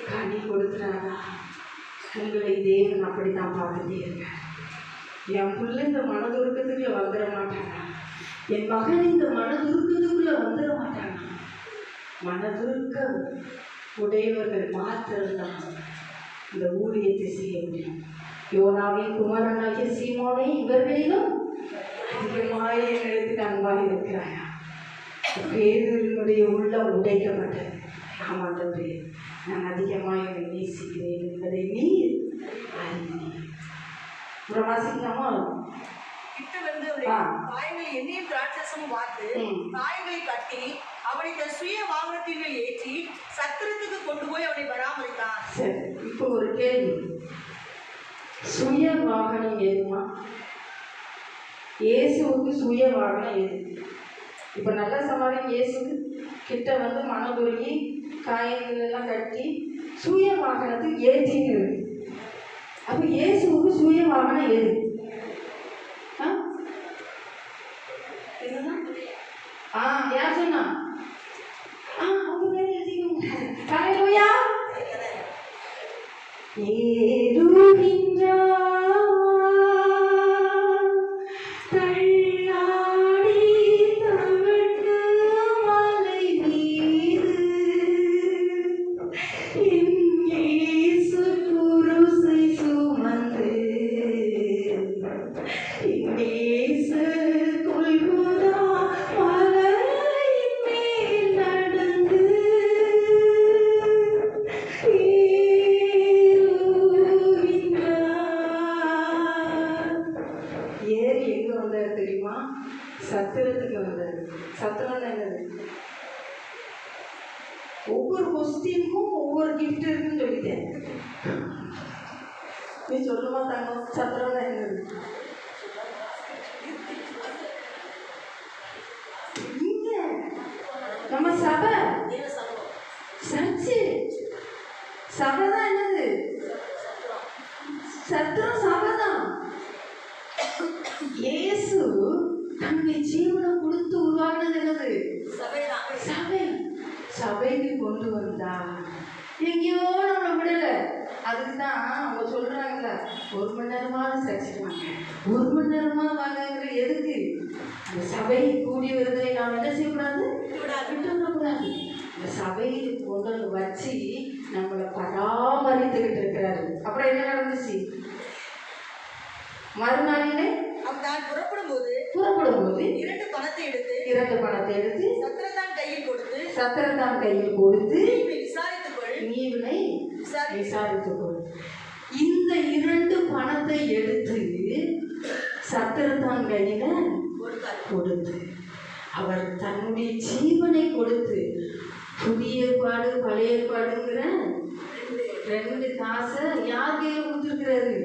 Speaker 1: கனி கொடுக்குறாரா? உங்களை தேவன் அப்படி தான் பார்த்துட்டே இருக்கார். என் பிள்ளை இந்த மனதுருக்கத்துக்குள்ள வந்துட மாட்டானா? என் மகன் இந்த மனதுருக்கத்துக்குள்ள வந்துட மாட்டானா? மனதுருக்கம் உடையவர்கள் மாத்திரம்தான் இந்த ஊழியத்தை செய்ய முடியும். யோனாவின் குமாரனாகிய சீமோனை இவர்களிலும் அதிகமாக என்னிடத்தில் அன்பாக இருக்கிறாயா? பேதுருவினுடைய உள்ளம் உடைக்கப்பட்டது. ஆமாண்டவரே, நான் அதிகமாக என்னை நேசிக்கிறேன் என்பதை நீ அறிந்தீர். அப்புறம் வாசிக்கலாமா?
Speaker 2: கிட்ட வந்து காயங்களை எண்ணெயும் திராட்சரசமும் வார்த்து காயங்களை கட்டி அவனை தன் சுய வாகனத்தின் மேல் ஏற்றி சத்திரத்துக்கு கொண்டு போய் அவனை பராமரித்தான்.
Speaker 1: சரி, இப்போ ஒரு கேள்வி. சுய வாகனம் ஏதுமா? இயேசுவுக்கு சுய வாகனம் ஏது? இப்போ நல்ல சமாளின் இயேசுக்கு கிட்ட வந்து மனதுருகி காயங்கள் எல்லாம் கட்டி சுய வாகனத்துக்கு ஏற்றின்னு இருக்கு. அப்போ இயேசுவுக்கு சுய வாகனம் ஏது? யார் சொன்னா? அவங்க பேர் எழுதிக்கோங்க. ஏறுகின்றார் சத்திரத்துக்கு வந்தாரு. சத்திரம்னா என்னது? ஒவ்வொரு கொஸ்டினுக்கும் ஒவ்வொரு கிஃப்ட் இருக்குன்னு சொல்லிட்டேன். நீ சொல்லுமா தங்கம்? சத்திரம்னா என்னது? இங்க நம்ம சபை, சர்ச்சு. சபை தான் என்னது? சத்திரம் சபை தான். இயேசு தன்னுடைய ஜீவனை கொடுத்து உருவாக்குனது என்னது? சபை. சபைக்கு கொண்டு வந்தா எங்கேயோ நம்மளை விடல. அதுக்கு தான் அவங்க சொல்றாங்கல்ல, 1 மணி நேரமாவது சர்ச்சுக்கு வாங்க, 1 மணி நேரமாவது வாங்கிற. எதுக்கு? அந்த சபை கூடி வருவதை நாம் என்ன செய்யக்கூடாது? விட்டு விடக்கூடாது. இந்த சபையை கொண்டு வந்து வச்சு நம்மளை பராமரித்துக்கிட்டு இருக்கிறாரு. அப்புறம் என்ன நடந்துச்சு? மறுநாளிலே
Speaker 2: நான் புறப்படும் போது 2 பணத்தை எடுத்து
Speaker 1: சத்திரத்தான் கையில் கொடுத்து
Speaker 2: நீ இவனை
Speaker 1: விசாரித்துக்கொள். இந்த 2 பணத்தை எடுத்து சத்திரத்தான் கையில கொடுத்து அவர் தன்னுடைய ஜீவனை கொடுத்து, புதிய ஏற்பாடு பழைய ஏற்பாடுங்கிற 2 காசை யார் கையில கொடுத்துருக்கிறாரு?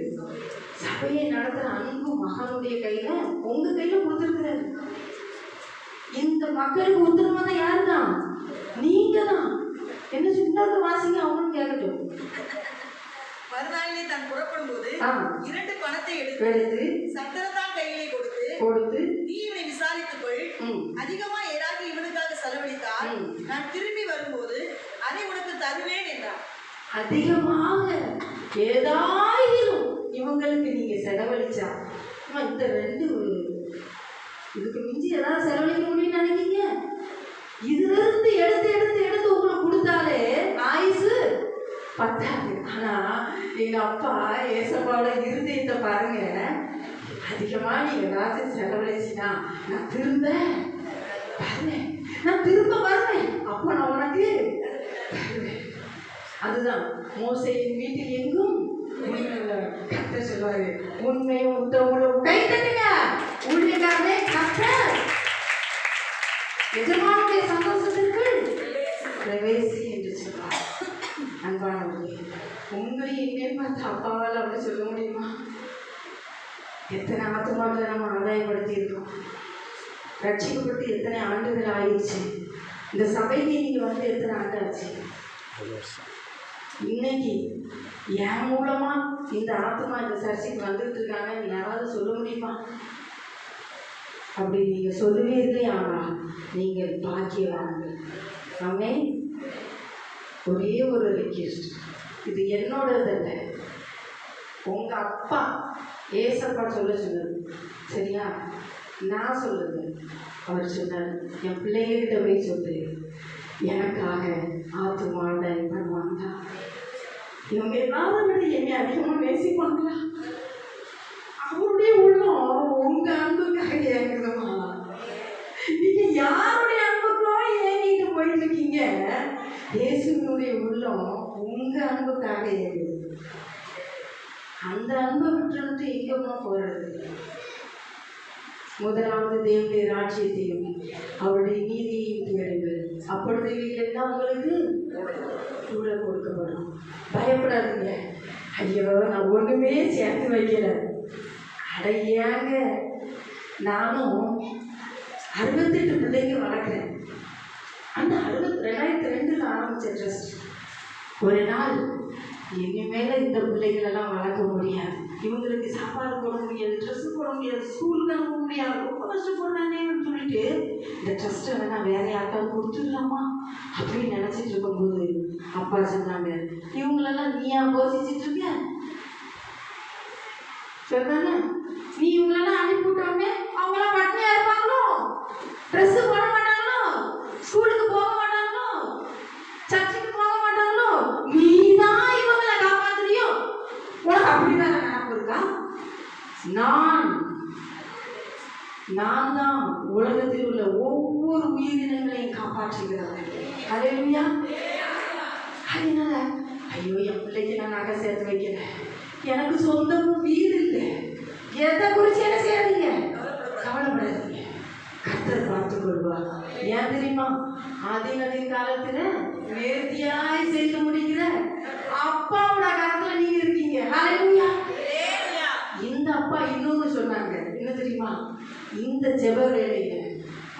Speaker 1: சபையை நடத்துற அன்பு மகனுடைய கையில, உங்க கையில கொடுத்துருக்கிறாரு. இந்த மக்களுக்கு உத்தரவாதம் யாரு தான்? நீங்க தான். என்ன சின்னது வாசிங்க, அவனும் கேட்கட்டும்.
Speaker 2: மறுநாளிலே தான் புறப்படும் போது 2 பணத்தை எடுத்து சத்திரத்தான் கையிலே கொடுத்து நீ இவனை விசாரித்துக்கொள். அதிகமா ஏதாவது இவனுக்காக செலவழித்தால் நான் திரும்பி வரும்போது அதை உனக்கு தருவேன் என்றார்.
Speaker 1: அதிகமாக ஏதாயிரும் இவங்களுக்கு நீங்க செலவழிச்சா, இந்த 2 இதுக்கு மிஞ்சி ஏதாவது செலவழிக்க முடியும்னு நினைக்கிறீங்க? இதுல இருந்து எடுத்து உங்களுக்கு கொடுத்தாலே ஆயுசு பத்தாது. ஆனா எங்க அப்பா ஏசப்பாவோட இருதயத்தை பாருங்க. அதிகமா நீங்க ஏதாச்சும் செலவழிச்சுனா நான் திரும்ப வருவேன், அப்ப நான் உனக்கு தருவேன். அதுதான் மோசேயின் வீட்டில் எங்கும் கர்த்தர் சொல்வாரு, உண்மையும் உத்தரவுகளும் கை தட்டுங்க, ஊழியக்காரனே கர்த்தர் எஜமானுடைய சந்தோஷத்திற்குள் பிரவேசி என்று சொல்வார். அன்பானவர்களே, உங்களை என்னன்னு பார்த்து அப்பாவால் அப்படி சொல்ல முடியுமா? எத்தனை ஆத்மாக்களை நம்ம ஆதாயப்படுத்தி இருக்கோம். ரட்சிக்கப்பட்டு எத்தனை ஆண்டுகள் ஆயிடுச்சு. இந்த சபைக்கு நீங்க வந்து எத்தனை ஆண்டு ஆச்சு? இன்னைக்கு என் மூலமா இந்த ஆத்மா இந்த சர்ச்சைக்கு வந்துட்டு இருக்காங்கன்னு யாராவது சொல்ல முடியுமா? அப்படி நீங்க சொல்லுவீர்களே, ஆனால் நீங்கள் பாக்கியவான்கள். ஆமே. ஒரே ஒரு ரிக்வெஸ்ட், இது என்னோடதல்ல, உங்க அப்பா ஏசப்பா சொல்ல சொன்னது, சரியா? நான் சொல்லுது. அவர் சொன்னார், என் பிள்ளைகிட்ட போய் சொல்லு, எனக்காக ஆத்துமாண்ட பண்ணுவாங்க. இவங்க எல்லாரும் விட என்னை அதிகமாக நேசிப்பாங்களா? அவருடைய உள்ளம் உங்க அன்புக்காக ஏங்குதுமா? நீங்க யாருடைய அன்புக்காக ஏங்கிட்டு போயிட்டு இருக்கீங்க? இயேசுவினுடைய உள்ளம் உங்க அன்புக்காக ஏங்குது. அந்த அன்பை விட்டு எங்கம்மா போறது? முதலாவது தேவனுடைய ராஜ்யத்தையும் அவருடைய நீதியையும் தேடுங்கள், அப்பொழுது இவைகளெல்லாம் உங்களுக்கு கூட கொடுக்கப்படும். பயப்படாதீங்க. ஐயோ, நான் ஒண்ணுமே சேர்த்து வைக்கல. அடையாங்க, நானும் 68 பிள்ளைங்க வளர்க்குறேன். அந்த 2002 ஆரம்பிச்ச ட்ரஸ்ட். ஒரு நாள் இனிமேல இந்த பிள்ளைகளெல்லாம் வளர்க்க முடியாது, இவங்களுக்கு சாப்பாடு போட முடியாது, ட்ரெஸ்ஸு போட முடியாது, ஸ்கூலுக்கு அனுப்ப முடியாது, ரொம்ப கஷ்டப்படுறானேன்னு சொல்லிட்டு இந்த ட்ரஸ்ட்டை வேணா வேற யாருக்காவது கொடுத்துடலாமா அப்படின்னு நினச்சிட்டு இருக்கும்போது அப்பா சொன்னாங்க, இவங்களெல்லாம் நீயா போஷிச்சுட்டு இருக்க? சொல்றாங்க, நீ இவங்களெல்லாம் அனுப்பிவிட்டோமே அவங்களாம் பட்டினியா இருப்பாங்களோ, ட்ரெஸ்ஸு போட மாட்டாங்களோ, ஸ்கூலுக்கு போக மாட்டாங்களோ, சர்ச்சுக்கு போக மாட்டாங்களோ, நீதான் இவங்களை காப்பாத்துறியோ? உனக்கு அப்படிதான் நினைப்பு இருக்கா? நான் தான் உலகத்தில் உள்ள ஒவ்வொரு உயிரினங்களையும் காப்பாற்றுகிறவன். ஹல்லேலூயா. அதனால ஐயோ, என் பிள்ளைக்கு நான் நகை சேர்த்து வைக்கல, எனக்கு சொந்தமும் வீடு இல்லை, எதை குறித்து என்ன செய்யாதீங்க, கவலைப்படாதீங்க. பார்த்துக் கொள்வார். ஏன் தெரியுமா? ஆதிநதின் காலத்துல நேர்த்தியாய் செய்து முடிக்கிற அப்பாவோட காலத்துல நீங்க இருக்கீங்க. ஹல்லேலூயா. இந்த அப்பா இன்னொன்னு சொன்னாங்க, என்ன தெரியுமா? இந்த ஜெப வேளையில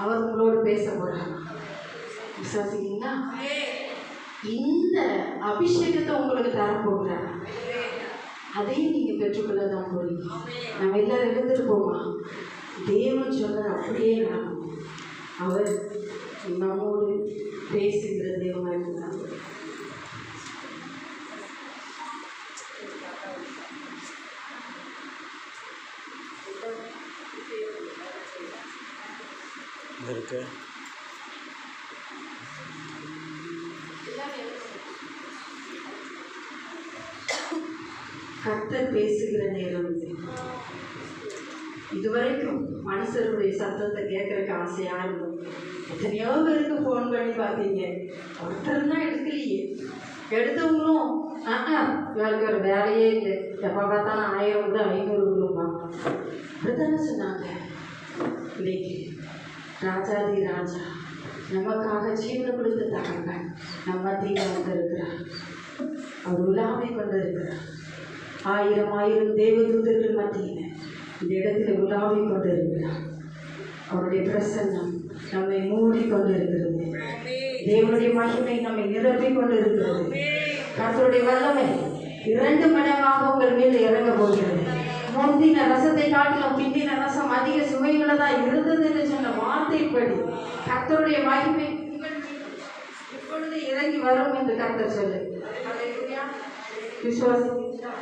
Speaker 1: அவர் உங்களோடு பேச போறாங்க. விசுவாசிக்கிறீங்களா? இந்த அபிஷேகத்தை உங்களுக்கு தரப்போகிறார். அதையும் நீங்க பெற்றுக்கொள்ள தான் போறீங்க. நம்ம எல்லாரும் எழுந்துட்டு போமா? தேவன் சொன்னது அப்படியே நடக்கும். அவர் நம்மோடு பேசுகிற தேவனாக இருக்கிறார். கர்த்தர் பேசுகிற நேரம் இது. இதுவரைக்கும் மனுஷருடைய சத்தத்தை கேட்கறதுக்கு ஆசையா இருக்கும். எத்தனையோ பேருக்கு ஃபோன் பண்ணி பார்த்தீங்க, ஒருத்தர் தான் எடுக்கலையே. எடுத்தவங்களும் இவருக்கு ஒரு வேலையே இல்லை, எப்போ பார்த்தாலும் 1000 விட 500 விடுவாங்க அப்படித்தானே சொன்னாங்க. இன்னைக்கு ராஜாதி ராஜா நமக்காக ஜீவனை கொடுத்த தகவல் நம்ம மத்தியில் வந்திருக்கிறார். அவர் உலாவை கொண்டிருக்கிறார். 1000 தேவதூதர்கள் மத்தியில் இந்த இடத்துல உலாவை கொண்டிருக்கிறார். அவருடைய பிரசன்னம் நம்மை மூடி கொண்டிருக்கிறது. தேவனுடைய மகிமை நம்மை நிரப்பி கொண்டிருக்கிறது. கர்த்தருடைய வல்லமை 2 மடங்காக உங்கள் மீது இறங்க போகிறது. முந்தின ரசத்தை காட்டிலும் பிந்தின ரசம் அதிக சுவையுள்ளதா இருந்தது என்று சொன்ன வார்த்தைப்படி கர்த்தருடைய மகிமை இப்பொழுது இறங்கி வரும் என்று கர்த்தர் சொல்லு. விசுவாசிக்கிறீர்களா?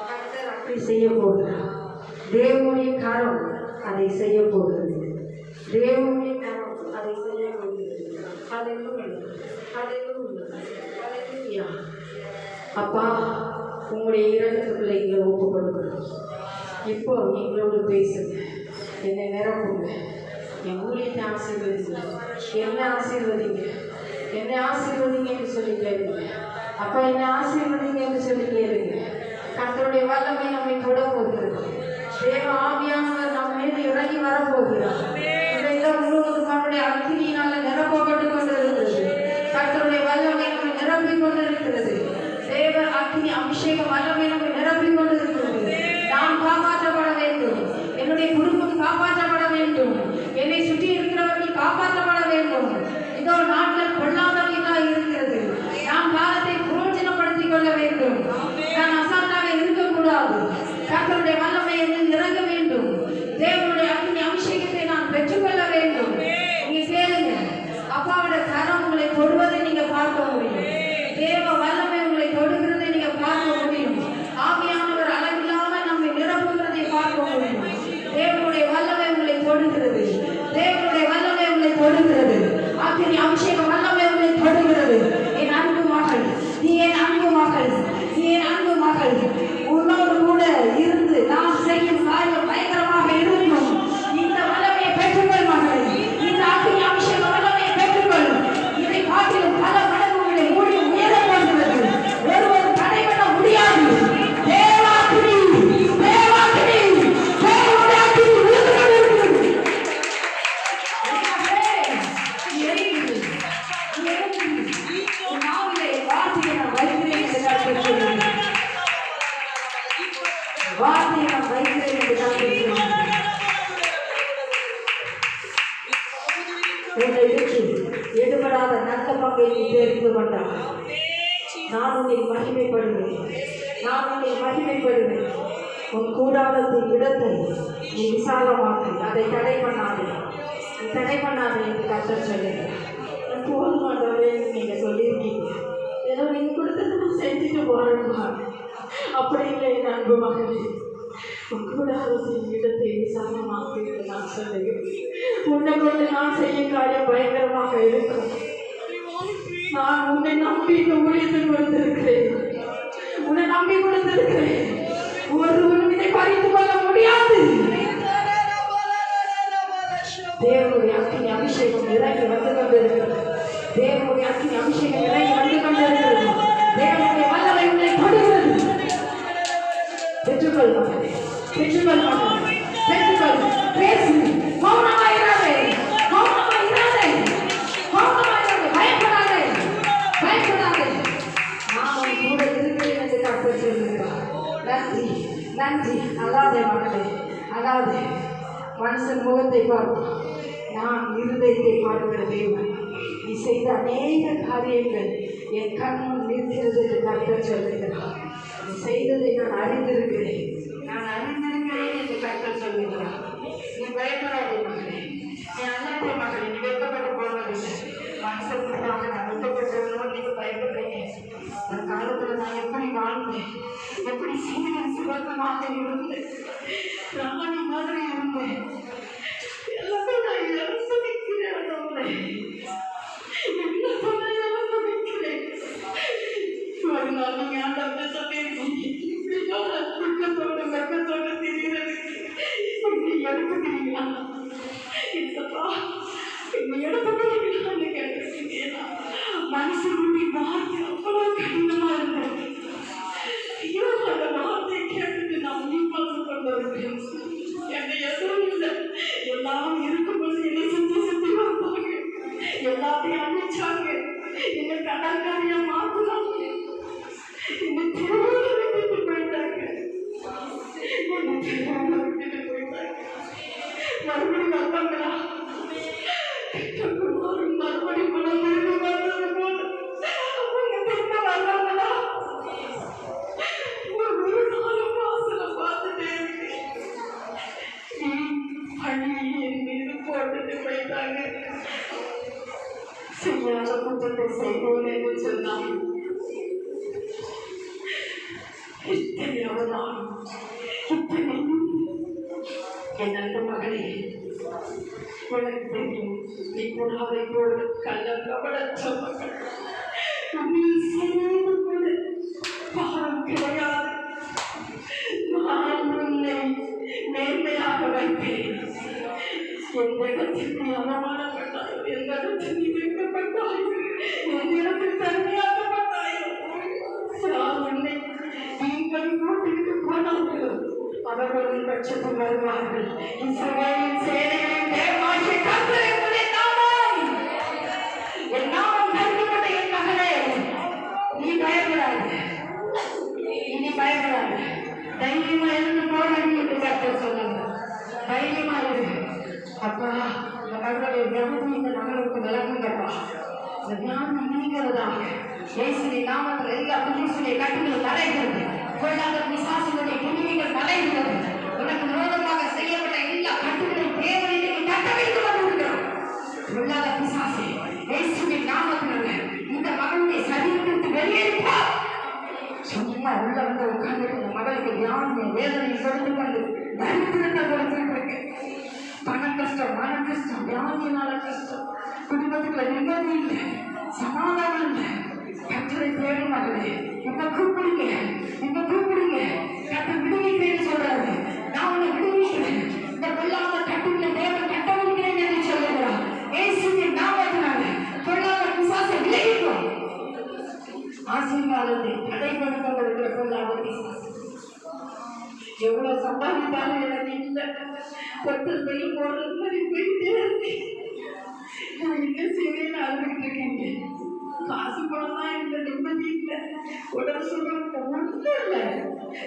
Speaker 1: கர்த்தர் அப்படி செய்ய போகிறார். தேவனுடைய கரம் அதை செய்ய போகிறது. தேவனுடைய கரம் அதை செய்ய போகிறது. அப்பா, உங்களுடைய 2 பிள்ளைகளை ஒப்பு கொடுக்கணும். இப்போ எங்களோடு பேசுங்க, என்னை நிரப்புங்க, என் ஊழியத்தை ஆசீர்வதிங்க, என்னை ஆசீர்வதிங்க, என்னை ஆசீர்வதிங்க என்று சொல்லி கேளுங்க. அப்பா, என்னை ஆசீர்வதிங்க என்று சொல்லி கேளுங்க. கர்த்தருடைய வல்லமை நம்மை தொட போகிறது. தேவ ஆவியானவர் நம்ம மீது இறங்கி வரப்போகிறார். இதைத்தான் முழுவதும் அவருடைய அக்கினியினால நிரப்பப்பட்டு கொண்டிருக்கிறது. கர்த்தருடைய வல்லமை நம்மை நிரப்பிக் கொண்டிருக்கிறது. தேவ அக்கினி அபிஷேக வல்லமை நம்மை நிரப்பிக் கொண்டிருக்கிறது. நான் காப்பாற்றப்பட வேண்டும், என்னுடைய குடும்பம் காப்பாற்றப்பட வேண்டும், என்னை சுற்றி இருக்கிறவர்கள் காப்பாற்றப்பட வேண்டும். இதோ நாட்கள் பொல்லாதவையாக இருக்கிறது. நாம் காலத்தை புரோஜனப்படுத்திக் கொள்ள வேண்டும். நான் அசால்ட்டாக இருக்கக்கூடாது. கர்த்தருடைய வல்லமை என்னில் இறங்க வேண்டும். தேவனுடைய அக்கினி அபிஷேகத்தை நான் பெற்றுக்கொள்ள வேண்டும். நீங்க கேளுங்க, அப்பாவோட கரம் உங்களை தொடுவதை நீங்க பார்க்க முடியும். தேவ வல்லமை உங்களை தொடுகிறதை நீங்க பார்க்க முடியும். ஆவியானவர் அளவில்லாமல் நம்மை நிரப்புகிறதை பார்க்க முடியும். தேவனுடைய வல்லமை உங்களை தொடுகிறது. தேவனுடைய வல்லமை உங்களை தொடுகிறது. அக்கினி அபிஷேக வல்லமை உங்களை தொடுகிறது. என் அன்பு மகள், நீ என் அன்பு மகள், நீ என் அன்பு மகள். உன்னோடு கூட இருந்து நாம் செய்யும் காரியம் பயங்கரமாக இருக்கும். இந்த வல்லமையை பெற்றுக்கொள் மகள். இந்த அக்கினி அபிஷேக வல்லமையை பெற்றுக்கொள். இதை காட்டிலும் பல மடங்கு உங்களை மூடி உயர போகிறது. ஒருவர் தடை பண்ண முடியாது. தேவாக்கினி, தேவாக்கினி, தேவனுடைய அக்கினி விழுகிறது. நாவிலே வார்த்தையை நான் வைக்கிறேன் என்று கர்த்தர் சொல்கிறார். வார்த்தையை நான் வைக்கிறேன் என்று கர்த்தர் சொல்கிறார். உன்னை விட்டு எடுபடாத நல்ல பங்கை நீ தெரிந்து கொண்டார். நான் உன்னை மகிமைப்படுவேன். நான் உன்னை மகிமைப்படுவேன். உன் கூடாரத்தின் இடத்தை நீ விசாலமாக்கு. அதை தடை பண்ணாதே, நீ தடை பண்ணாதே என்று கர்த்தர் சொல்லுங்கள். போதுமானவரே நீங்க சொல்லியிருக்கீங்க. ஏதோ நீங்க கொடுத்தது நான் செஞ்சுட்டு போறேன்மா. அப்படி இல்லை என் அன்பு மகளே, உன் கூடாரத்தின் இடத்தை விசாலமாக்கு என்று நான் சொல்லுகிறேன். உன்னை கொண்டு நான் செய்யும் காரியம் பயங்கரமாக இருக்கும். நான் உன்னை நம்பி இந்த ஊழியத்தில் வந்திருக்கிறேன். உன்னை நம்பி கொடுத்திருக்கிறேன். ஒருவரும் இதை பறித்து கொள்ள முடியாது. தேவனுடைய அக்கினி அபிஷேகம் இறங்கி வந்து கொண்டிருக்கிறது. தேவனுடைய அக்கினி அபிஷேகம் இறங்கி வந்து கொண்டிருக்கிறது. தேவனுடைய வல்லமை உங்களை தொடுகிறது. பெற்றுக்கொள் மகனே, பெற்றுக்கொள் மகனே, பெற்றுக்கொள். பேசு, மௌனமாயிராதே, மௌனமாயிராதே. அழாது. மனுஷன் முகத்தை பார்ப்பான், நான் இருதயத்தை பார்க்கிற தேவன். நீ செய்த அநேக காரியங்கள் என் கண்முன் நிற்கிறது என்று கர்த்தர் சொல்லுகிறார். நீ செய்ததை நான் அறிந்திருக்கிறேன் என்று கர்த்தர் சொல்லுகிறார். நீ பயப்படாதே மகளே, நீ அண்ணாத்த மகளே, நீ வெட்கப்பட்டு போவதில்லை. மனுஷனுக்காக நான் வெட்கப்பட்டவனோ நீங்க பயப்படுறீங்க. அந்த காலத்துல நான் எப்படி வாழ்ந்தேன், எப்படி சீரியல் சுகமாக இருந்தேன், ராணி மாதிரி இருந்தேன். எல்லாமே நான் இழந்து நிற்கிறேன். ஒரு நாள் நீங்க ஆண்டவர்கிட்ட சொல்லியிருக்கீங்க, குடும்பத்தோடு வெக்கத்தோடு திரியறதுக்கு எடுக்க தெரியுங்களா? இல்லப்பா, எடுக்க தெரியுங்களான்னு கேட்டிருக்கீங்க. மனுஷனுடைய வார்த்தை அவ்வளோ கடினமா இருந்தது. ஐயோ, அந்த வார்த்தையை கேட்டுட்டு நான் உயிர்ப்பாசு கொண்டிருக்கேன். என்னை எதுவும் இல்லை, எல்லாம் இருக்கும்போது என்னை சுத்தி சுத்தி வந்தாங்க, எல்லாத்தையும் அழிச்சாங்க, என்னை கடற்கரையா மாத்தினாங்க, என்னை திருவிழா விட்டுட்டு போயிட்டாங்க, என்னை திருவிழா விட்டுட்டு போயிட்டாங்க. மறுபடியும் வந்தாங்களா? மறுபடியும் பணம் வந்தது போல அவங்க திரும்ப வந்தாங்களா? ஒரு நாளும் வாசலை பார்த்துட்டே இருக்கேன். பள்ளி என் மீது போட்டுட்டு போயிட்டாங்க. செய்யாத குற்றத்தை செய்வோம் என்று சொன்னாங்க. இத்தனை அவதானம், இத்தனை என் நல்ல மகளே, உனக்கு தெரியும், நீ கூடாதை போல கள்ள கபடற்ற மகள். உன்னில் சிறிது கூட பாரம் கிடையாது. நான் உன்னை நேர்மையாக வைப்பேன். எந்த இடத்தில் நீ அவமானப்பட்டாயோ, எந்த இடத்தில் நீ வைக்கப்பட்டாயோ, எந்த இடத்தில் தனியாக்கப்பட்டாயோ, நான் உன்னை நீங்கள் கூட்டிட்டு போனார்களோ அவர்களும் பட்சத்தில் வருவார்கள். இஸ்ரவேலின் சேனைகளின் தேவனாகிய கர்த்தர் என்பதே நாமம். என் நாமம் தரிக்கப்பட்ட என் மகளே, நீ பயப்படாத, இனி பயப்படாத, தைரியமா இருந்து போராடி என்று கர்த்தர் சொன்னாங்க. தைரியமா இரு அப்பா. இந்த மகளுடைய பிரபுதி இந்த மகளுக்கு விளங்குங்கப்பா. இந்த ஞானம் நீங்கிறதாக இயேசுவின் நாமத்தில் எல்லா புதிசுடைய கட்டுகள் மறைகிறது. கொள்ளாத பிசாசுடைய புதுமைகள் மறைகிறது. உனக்கு விரோதமாக செய்யப்பட்ட எல்லா கட்டுகளையும் தேவனிலே கட்ட வைத்துக் கொண்டிருக்கிறோம். கொள்ளாத பிசாசு இயேசுவின் நாமத்தினால இந்த மகளுடைய சரீரத்திற்கு வெளியேறிப்பா. சும்மா உள்ள வந்து உட்கார்ந்து இந்த மகளுக்கு ஞானம் வேதனை கொடுத்து கொண்டு தரித்திரத்தை கொடுத்துட்டு இருக்கு. பண கஷ்டம், மன கஷ்டம், வியாதியினால கஷ்டம், குடும்பத்துக்குள்ள நிம்மதி இல்லை, சமாதானம் இல்லை. கர்த்தரை தேடும் மகளே, இப்ப கூப்பிடுங்க, இப்ப கூப்பிடுங்க. கர்த்தர் விடுவிக்கிறேன்னு சொல்றாரு. நான் உன்னை விடுவிக்கிறேன். இந்த கொள்ளாத கட்டுகளை தேவன் கட்டவிழ்கிறேன் என்று சொல்லுகிறார். இயேசுவின் நாமத்தினால கொள்ளாத பிசாசை விலகிக்கும். ஆசீர்வாதத்தை தடைப்படுத்த கொடுக்கிற கொள்ளாத பிசாசு எவ்வளவு சம்பாதித்தாலும் எனக்கு இல்லை. ஒருத்தர் போய் போடுறது மாதிரி போயிட்டே இருக்கு. நான் என்ன செய்வேன்னு அழுதுகிட்டு இருக்கீங்க. காசு பணம் தான் இல்லை, நிம்மதி இல்லை, உடல் சுகம் ஒன்றும் இல்லை.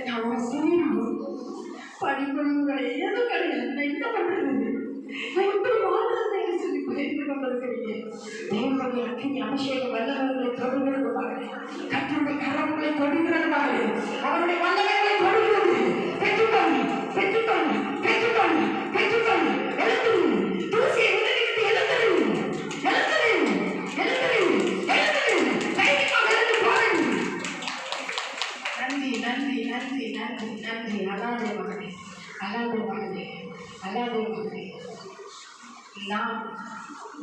Speaker 1: நான் ஒரு செய்யணும் படிப்பும் கிடையாது, எதுவும் கிடையாது. நான் என்ன பண்றது, நான் எப்படி வாழ்றதுன்னு சொல்லி புரிந்து கொண்டிருக்கிறீங்க. தேவனுடைய அக்கினி அபிஷேகம் வல்லவர்களை தொடுகிறதுமாக, கர்த்தருடைய கரங்களை தொடுகிறதுமாக, அவருடைய வல்லவர்களை தொடுகிறது. பெற்றுக்கொள்ளு, பெற்றுக்கொள்ளு, பெற்றுக்கொள்ளு, பெற்றுக்கொள்ளு. எழுந்துரு, தூசியை உதவிட்டு எழுந்துரு, எழுந்துரு, எழுந்துரு, எழுந்துரு. தைரியமாக எழுந்து பாருங்க. நன்றி, நன்றி, நன்றி, நன்றி, நன்றி. அல்லாதே மகனே, அல்லாதே மகனே, அல்லாதே மகனே. நான்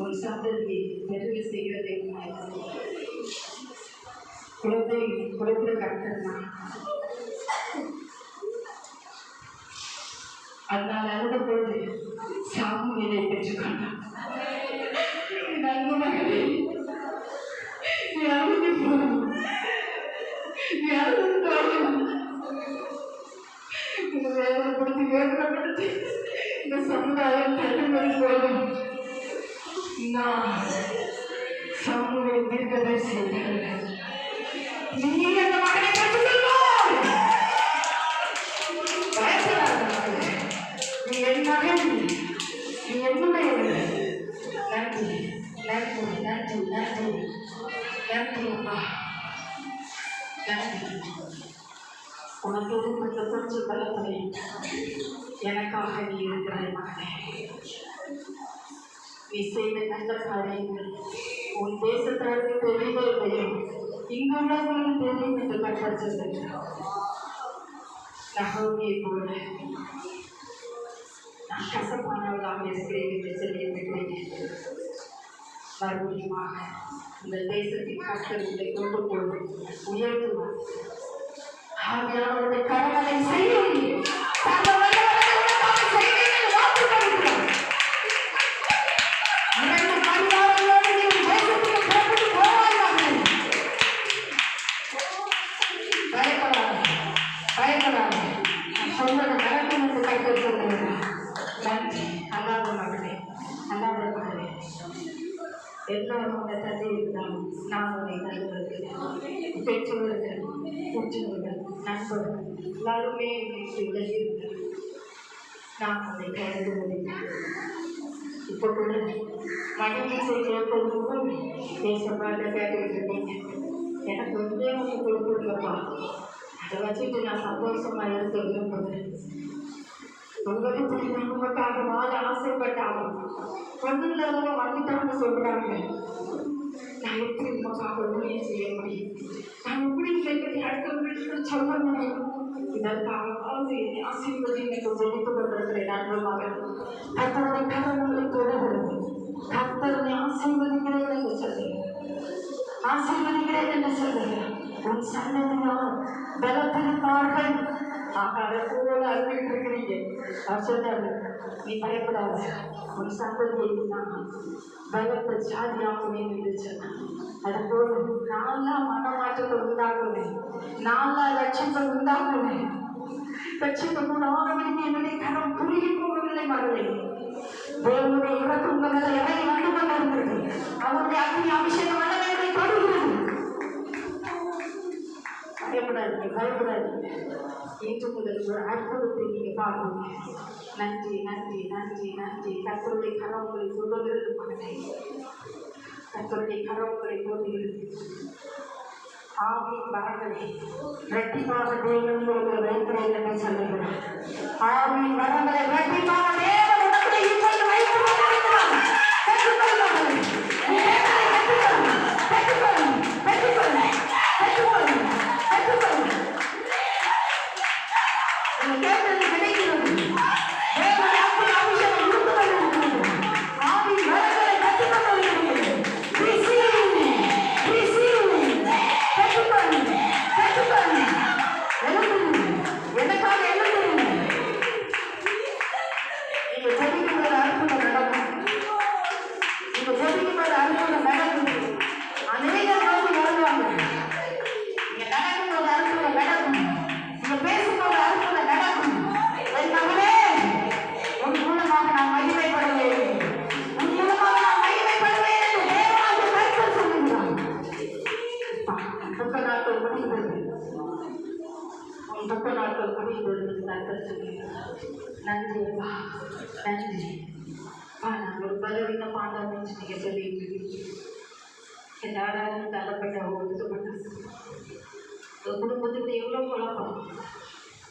Speaker 1: உன் சந்ததியை பெருக செய்கிறதை குழந்தை கொடுக்கிற கர்த்தர் நான். அதனால் அழுத பொழுது சாமுவேலை பெற்றுக்கொண்டான். நல்ல மகனே, யாருக்கு போதும், யாருக்கு போதும். இந்த வேதனைப்படுத்தி வேதனைப்படுத்தி இந்த சமுதாயம் தள்ளுவது போதும். நான் சாமுவேல் தீர்க்கதரிசி செய்கிறேன். நீ அந்த மகனை பெற்றுக்கொள்வாய். பயப்படாத மகளே, நீ என் மகன் நீ என்னுடையவன். நன்றி நன்றி நன்றி நன்றி நன்றி அப்பா, நன்றி. உனக்கு இருக்கின்ற கொஞ்சம் பலத்தை எனக்காக நீ இருக்கிறாய் மகனே. நீ செய்த நல்ல காரியங்கள் உன் தேசத்தாருக்கு தெரியவே இல்லையோ, இங்குள்ளவர்களும் தெரியும் என்று கற்றது. நகோமியை போல நான் கசப்பானவளாக இருக்கிறேன் என்று சொல்லியிருக்கிறேன். மறுபடியுமாக இந்த தேசத்தின் கர்த்தர் உங்களை கொண்டு போய் உயர்த்துவார். ஆவியானவருடைய கரங்களை செய்யும். எல்லாரும் உங்களை தந்தை இருந்தாலும் நான் உன்னை நண்பர்கள், பெற்றோர்கள், உற்றவர்கள், நண்பர்கள் எல்லாருமே உலகி இருந்தார். நான் உன்னை கைவிடுவதில்லை. இப்போ கூட மணிமீசை கேட்பதும் பேசப்பாட்ட கேட்டுக்கிட்டு இருக்கீங்க. எனக்கு ஒன்றே ஒன்று கொடுத்துருக்கப்பா, அதை வச்சுட்டு நான் சந்தோஷமா இருக்க விரும்புகிறேன். உங்களுக்கு நமக்காக வாழ ஆசைப்பட்டாலும் ஒன்றும் வந்துட்டான்னு சொல்றாங்க. நான் எப்படி நமக்காக ஊழியம் செய்ய முடியும்? நான் எப்படி செய்வதை அடுத்தவர்களுக்கு சொல்ல முடியும்? இதற்காகவாவது என்னை ஆசீர்வதி என்று சொல்லித்துக் கொண்டிருக்கிறேன். நண்பமாக கர்த்தருடைய கரங்களை தொடர்கிறது. கர்த்தருடைய ஆசீர்வதிக்கிறேன் என்று சொல்லுகிறேன், ஆசீர்வதிக்கிறேன் என்று சொல்லுகிறேன். உன் சன்னதியால் பலத்திருப்பார்கள். அதை போல அறிவிட்டிருக்கிறீங்க. அவர் சொன்னாரு, நீ பயப்படாத, உன் சந்ததியை நான் பலத்த ஜாதியாக்குவேன் என்று சொன்னான். அதுபோல நாளா மனமாற்றத்தை உண்டாக்குவேன், நாளா லட்சத்தை உண்டாக்குவேன். லட்சத்துக்குள் ஆகவில்லை என்னுடைய கரம் குறுகி போகவில்லை. மகளே, தேவனுடைய இறக்கம் உங்களை இறங்கி வந்து கொண்டிருக்கிறது. அவருடைய அக்னி அபிஷேகம் வல்லமையை தொடுகிறது. பயப்படாதீங்க, பயப்படாதீங்க. இன்று முதல் ஒரு அற்புதத்தை நீங்கள் பார்ப்பீங்க. நன்றி நன்றி நன்றி நன்றி. கர்த்தருடைய கரவுகளை சொல்லுகிறது மகனே, கர்த்தருடைய கரவுகளை சொல்லுகிறது. ஆவின் வரங்களை இரட்டிப்பாக தேவன் வைக்கிறேன் என்று சொல்லுகிறார். ஆவின் வரங்களை இரட்டிப்பாக தேவன் உனக்கு இப்பொழுது வைக்கிறார். நன்றி அப்பா, நன்றி. நான் ஒரு பலவீன பாண்டான்னு நீங்க சொல்லிட்டு எல்லாரும் தள்ளப்பட்ட ஒதுக்கப்பட்ட ஒரு குடும்பத்துக்கு எவ்வளோ குழப்பம்,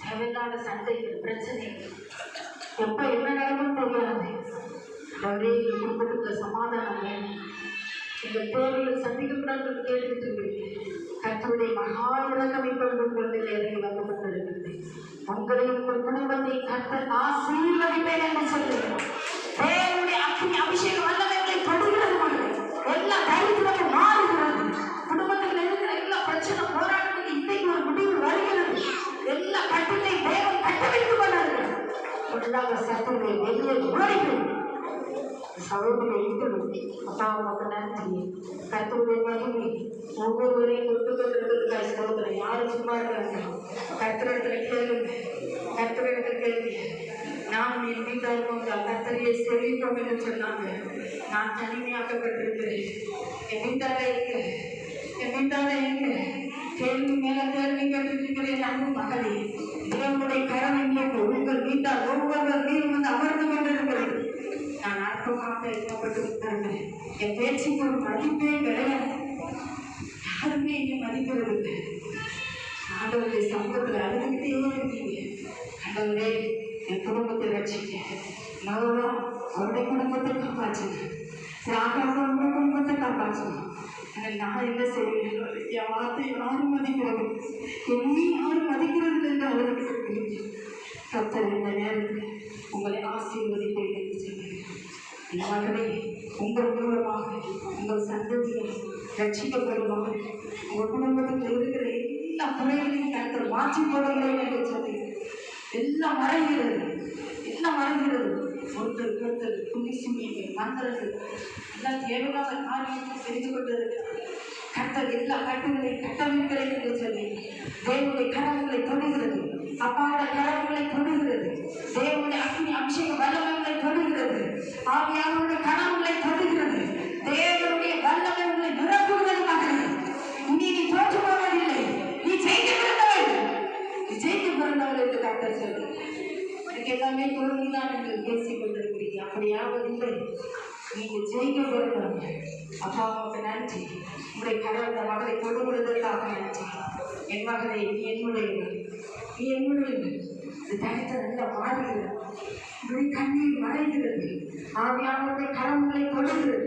Speaker 1: தேவையில்லாத சண்டைகள், பிரச்சனைகள், எப்போ என்ன நடக்கும் தெரியாது. அவரே எங்கள் குடும்பத்துக்கு சமாதானம் வேணும், எங்கள் தேவைகள் சந்திக்கப்படாது கேட்டுக்கிட்டு இருக்கு. கர்த்தருடைய மகா இறக்கம் இப்பொழுது இறங்கி வந்து கொண்டிருக்கிறது. உங்களையும் உங்கள் குடும்பத்தை கர்த்தர் ஆசீர்வதிப்பேன் என்று சொல்லுகிறோம். தேவனுடைய அக்னி அபிஷேகம் வல்லமைகளை தொடுகிறது. எல்லா தைரியமும் மாறுகிறது. குடும்பத்தில் இருக்கிற எல்லா பிரச்சனை போராட்டத்துக்கு இன்னைக்கு ஒரு முடிவு வருகிறது. எல்லா கட்டத்தை தேவன் கட்ட வைத்துக் கொண்டார்கள். முதலாக சத்துடைய வெளியே ஓடுகிறது. சகோதரி இருக்கிறது. அப்பா உனக்கு நன்றி. கர்த்தருடைய மகிமை ஒவ்வொருவரையும் தொட்டு கொண்டிருக்கிறதுக்காக சகோதரன் யாரும் சும்மா இருக்காங்க. கர்த்தரிடத்துல கேளுங்க, கர்த்தரிடத்துல கேளுங்க. நான் என் வீட்டாருக்கும் கர்த்தரையை செழிப்போம் என்று சொன்னாங்க. நான் தனிமையாக்கப்பட்டிருக்கிறேன். என் வீட்டார எங்க, என் வீட்டார எங்க கேள்வி மேல கேள்வி கேட்டிருக்கிறேன் அன்பு மகளே. தேவனுடைய கரம் இன்றைக்கு உங்கள் வீட்டால் ஒவ்வொருவர் மீதும் வந்து அமர்ந்து கொண்டிருக்கிறது. நான் அற்பமாக எண்ணப்பட்டிருக்கிறேன். என் பேச்சுக்கு ஒரு மதிப்பே கிடையாது. யாருமே என்னை மதிக்கிறது இல்லை. ஆண்டவருடைய சமூகத்தில் அழுதுகிட்டே இருக்கீங்க. ஆண்டவரே என் குடும்பத்தை ரட்சிக்க, நோவா அவருடைய குடும்பத்தை காப்பாற்றுங்க, ராகாவும் அவங்க குடும்பத்தை காப்பாற்றணும். ஆனால் நான் என்ன செய்வேன்? என் வார்த்தை யாரும் மதிக்கிறது, என்னையும் யாரும் மதிக்கிறது என்று அவர்களுக்கு கர்த்தர் இந்த நேரத்தில் உங்களை ஆசீர்வதிப்பேன் என்று சொன்னேன். என் மகனே, உங்கள் மூலமாக உங்கள் சந்ததியை ரட்சிக்கப்படுவாங்க. உங்கள் குடும்பத்தில் இருக்கிற எல்லா குறைகளையும் கர்த்தர் மாற்றி போடுகிறேன் என்று சொன்னேன். எல்லாம் மறைகிறது, எல்லாம் மறைகிறது. ஒருத்தர் புள்ளி சுமிகள் மந்திரங்கள் எல்லாம் தேவையில்லாத காரியத்தை தெரிந்து கொண்டிருக்கிறார். கர்த்தர் எல்லா கட்டுகளையும் கட்டமைக்கிறேன் என்று சொல்லி தேவனுடைய கரங்களை தொடுகிறது, அப்பாவோட கரங்களை தொடுகிறது, தேவனுடைய அக்னி அபிஷேக வல்லமைகளை தொடுகிறது, ஆவியானவருடைய கனவுகளை தொடுகிறது, தேவனுடைய வல்லமைகளை நிரப்புவதற்காக இனி நீ தோற்று போவதில்லை, நீ ஜெயிக்க பிறந்தவள், நீ ஜெயிக்க பிறந்தவள் என்று கர்த்தர் சொல்லி எனக்கு எல்லாமே தோல்விதான் என்று பேசிக் கொண்டிருக்கிறீங்க. அப்படியாவது இல்லை, நீங்கள் ஜெயிக்க பிறந்தவங்க. அப்பாவுக்கு நன்றி. உங்களுடைய கடவுள் மகளை தொடுகிறதற்காக நன்றி. என் மகளை நீ என்னுடையவள், நீ என்னுடையவள். இது தனித்த நல்ல மாறுகிறது, இப்படி கண்ணீர் மறைகிறது, ஆவியானவருடைய கடவுளை தொடுகிறது.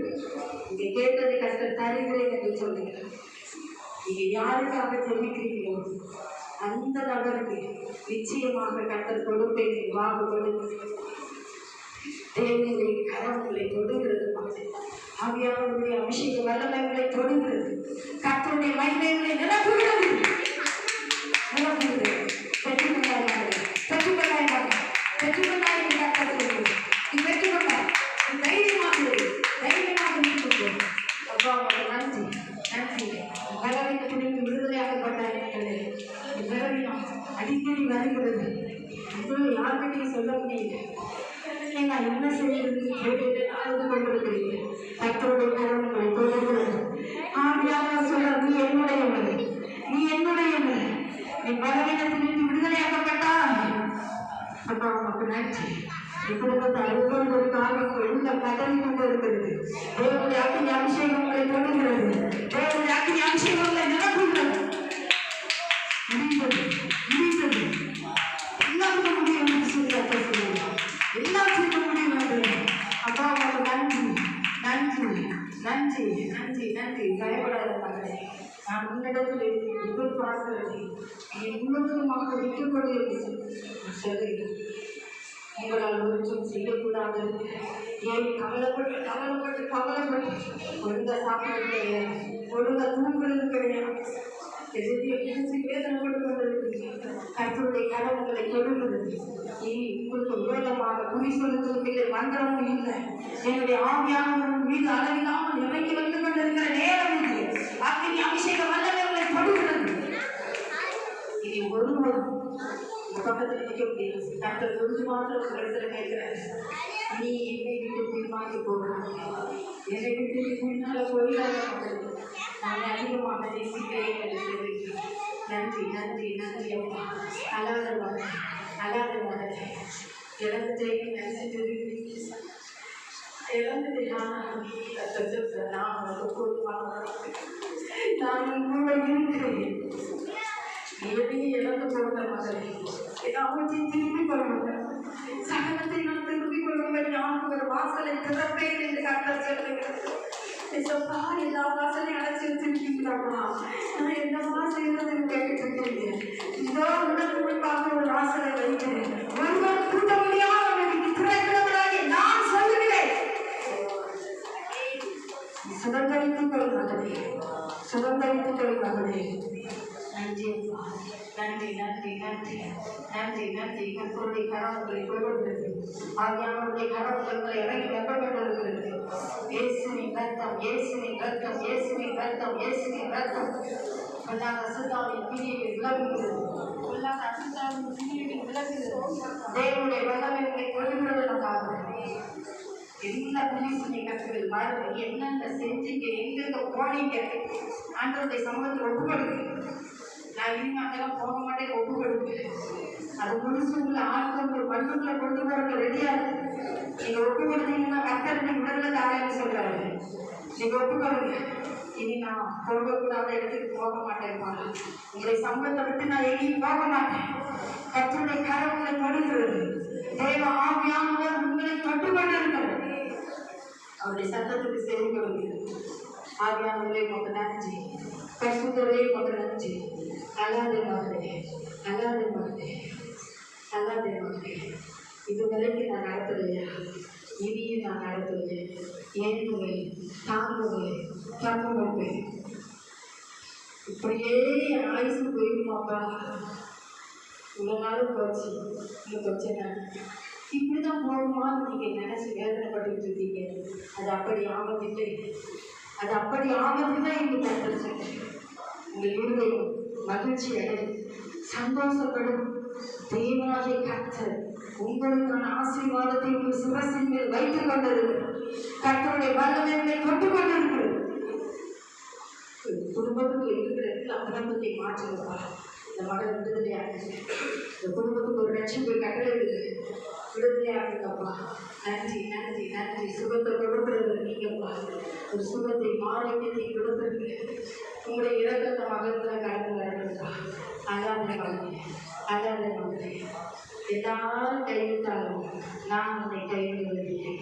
Speaker 1: இங்கே கேட்டதை கர்த்தர் தருகிறேன் என்று சொல்லுங்கள். நீங்கள் யாருக்காக ஜெபிக்கிறீங்களோ அந்த நபருக்கு நிச்சயமாக கர்த்தர் கொடுப்பேன் வாக்கு கொடுத்து தேவனுடைய கரங்களை தொடுகிறது. ஆவியானவருடைய அபிஷேக வல்லமைகளை தொடுகிறது, கர்த்தருடைய மகிமைகளை நிரப்புகிறது, நிரப்புகிறது. பெற்றுக்கொண்டாய், பெற்றுக்கொண்டாய், பெற்றுக்கொண்டாய் என்று கர்த்தர் சொல்கிறது. நீ பெற்றுக்கொண்டாய், நீ தைரியமாக தைரியமாக நிற்கும். அப்பா நன்றி, நன்றி. பலவீனத்திலிருந்து விடுதலையாக்கப்பட்டாய். பலவீனம் அடிக்கடி வருகிறது, யார்கிட்டையும் சொல்ல முடியல. நான் என்ன செய்யறது கேட்டு அழுது கொண்டிருக்கிறீங்க. கர்த்தருடைய கரங்களை தொடுகிறது. ஆவியானவர் சொல்றார், நீ என்னுடையவள், நீ என்னுடையவள், நீ பலவீனத்திலிருந்து விடுதலையாக்கப்பட்டாய். அப்பா உனக்கு நன்றி. குடும்பத்தை அழுவது காரியங்கள் உள்ள கதறி கொண்டு இருக்கிறது. தேவனுடைய அக்னி அபிஷேகங்களை தொடுகிறது, தேவனுடைய அக்னி அபிஷேகங்களை நிரப்புகிறது. முடிந்தது, முடிந்தது, எல்லாம் செய்ய முடியும் என்று சொல்லி அப்பா சொல்லுவாங்க. எல்லாம் செய்ய முடியும் என்று. அப்பா உனக்கு நன்றி, நன்றி, நன்றி, நன்றி, நன்றி. பயப்படாத மகனே, நான் உன்னிடத்தில் எதிர்பார்க்கிறேன். நீ முழுவதுமாக விட்டுக் கொடு என்று சொல்லுகிறேன். உங்களால் ஒன்றும் செய்யக்கூடாது. ஏன் கவலைப்பட்டு கவலைப்பட்டு கவலைப்பட்டு ஒழுங்க சாப்பிடுறது கிடையாது, ஒழுங்க தூங்குறது கிடையாது, வேதனைப்பட்டு கொண்டிருக்கிறீங்க. கர்த்தருடைய கடவுள்களை தொடுகிறது. இனி உங்களுக்கு விரோதமாக குறி சொல்லுவதும் இல்லை, மந்திரமும் இல்லை. என்னுடைய ஆவியானவர்கள் மீது அளவில்லாமல் இறங்கி வந்து கொண்டிருக்கிற நேரம் இது. அக்னி அபிஷேக வல்லமைகளை தொடுகிறது. இனி ஒருவரும் பக்கத்தில் நிற்க முடியாது. கர்த்தர் கொஞ்ச மாத்திரம் ஒரு இடத்துல கேட்கிறேன், நீ என்னை விட்டு பின்வாங்கி போகிறாய், என்னை விட்டு முன்னால போயிடாத, நான் அதிகமாக நேசிக்கிறேன் என்று சொல்லியிருக்கிறேன். நன்றி, நன்றி, நன்றி அப்பா. அழாத மகன், அழாத மகன், இழந்ததை நினைச்சிட்டு இழந்தது நான் உனக்கு போதுமான நான் கூட இருக்கிறேன். எதையும் இழந்து போகிற மகனே, எல்லாவற்றையும் திருப்பிக் கொள்ளுங்கள். சகலத்தை நான் திருப்பிக் கொள்ளுங்கள். நான் ஒரு வாசலை திறப்பேன் என்று கர்த்தர் சொல்லுகிறது. எல்லா வாசலையும் அடைச்சி வச்சிருக்கீங்களாமா? நான் என்னவா செய்யறதுன்னு கேட்டுட்டு இருக்கேன். இதோ உடல் முழுப்பாக ஒரு வாசலை வைக்கிறேன். ஒருவர் கூட்ட முடியாமல் திறக்கிறவராக நான் சொல்லுகிறேன். சுதந்திரித்துக் கொள் மகனே, சுதந்திரித்துக் கொள் மகனே. நன்றி அப்பா, நன்றி, நன்றி, நன்றி, நன்றி, நன்றி. கர்த்தருடைய கரங்களை கொடுக்கிறது, ஆவியானவருடைய கரங்களை இறங்கி வெப்பப்பட்டிருக்கிறது. இயேசுவின் ரத்தம், இயேசுவின் ரத்தம், இயேசுவின் ரத்தம், இயேசுவின் ரத்தம். பொல்லாத அசுத்தாவின் பிடியை விலகுகிறது, பொல்லாத அசுத்தாவின் பிடியை விலகுகிறது. தேவனுடைய வல்லமைகளை கொடுக்கிறதற்காக எல்லா புலிசுமை கற்றுகள் பாருங்க, என்னென்ன செஞ்சீங்க, எங்க போனீங்க, ஆண்டவருடைய சமூகத்தில் ஒப்புக்கொடுங்க. இனிமே அங்கெல்லாம் போக மாட்டேன், ஒப்பு கொடுப்பேன். அது முழுசு உங்களை ஆட்கள் ஒரு மண்ணுக்குள்ள கொண்டு போறதுக்கு ரெடியா இருக்கு. நீங்க ஒப்பு கொடுத்தீங்கன்னா கர்த்தர் விடுதலை தாரேன்னு சொல்றாரு. நீங்க ஒப்பு கொடுங்க. இனி நான் போகக்கூடாத இடத்துக்கு போக மாட்டேன்ப்பா. உங்களுடைய சம்பளத்தை விட்டு நான் எங்கேயும் போக மாட்டேன். கர்த்தருடைய கரங்களை தொடுகிறது. தேவ ஆவியானவர் உங்களை தொட்டுக்கொண்டு இருக்கிறது. அவருடைய சத்தத்துக்கு செவி கொடுங்க. ஆவியானவரே உமக்கு நன்றி. பரிசுத்தரே உமக்கு நன்றி. அல்லாதே மகனே, அல்லாதே மகனே, அல்லாதே மகனே. இதுவரைக்கும் நான் நடத்துலையா, இனியும் நான் நடத்துவேன். ஏங்குவேன், தாங்குவேன், தங்குவேன். இப்படியே ஆயுசு போயிருமாப்பா. இவ்வளோ நாளும் போச்சு, இன்னும் கொஞ்ச நாள் இப்படிதான் போகுமான்னு நீங்க நினைச்சு வேதனைப்பட்டு இருக்கீங்க. அது அப்படி ஆவதில்லை, அது அப்படி ஆவதில்லை என்று கருத்து. உங்கள் இருதயம் மகிழ்ச்சி அடையும், சந்தோஷப்படும். தேவனாகிய கர்த்தர் உங்களுக்கான ஆசீர்வாதத்தை உங்கள் சிரசின் மேல் வைத்துக் கொண்டிருக்கிறார். கர்த்தருடைய வல்லமைகளை கொண்டு கொண்டிருக்கிறது. குடும்பத்துக்கு இருக்கிற எல்லா குடும்பத்தை மாற்றுவா. இந்த மகள் விடுதலையாக இந்த குடும்பத்துக்கு ஒரு ரட்சிப்பை கட்டளையிடுது. விடுதலையாகுங்கப்பா. நன்றி நன்றி நன்றி. சுகத்தை கொடுக்கிறது நீங்கப்பா. ஒரு சுகத்தை ஆரோக்கியத்தை கொடுத்துருக்கு. உங்களுடைய இறக்கத்தை மகத்துல கலந்து வரணும்ப்பா. அல்லாத மகனே, அல்லாத மகனே. எல்லாரும் கைவிட்டாலும் நான் உன்னை கைவிடுவதில்லை.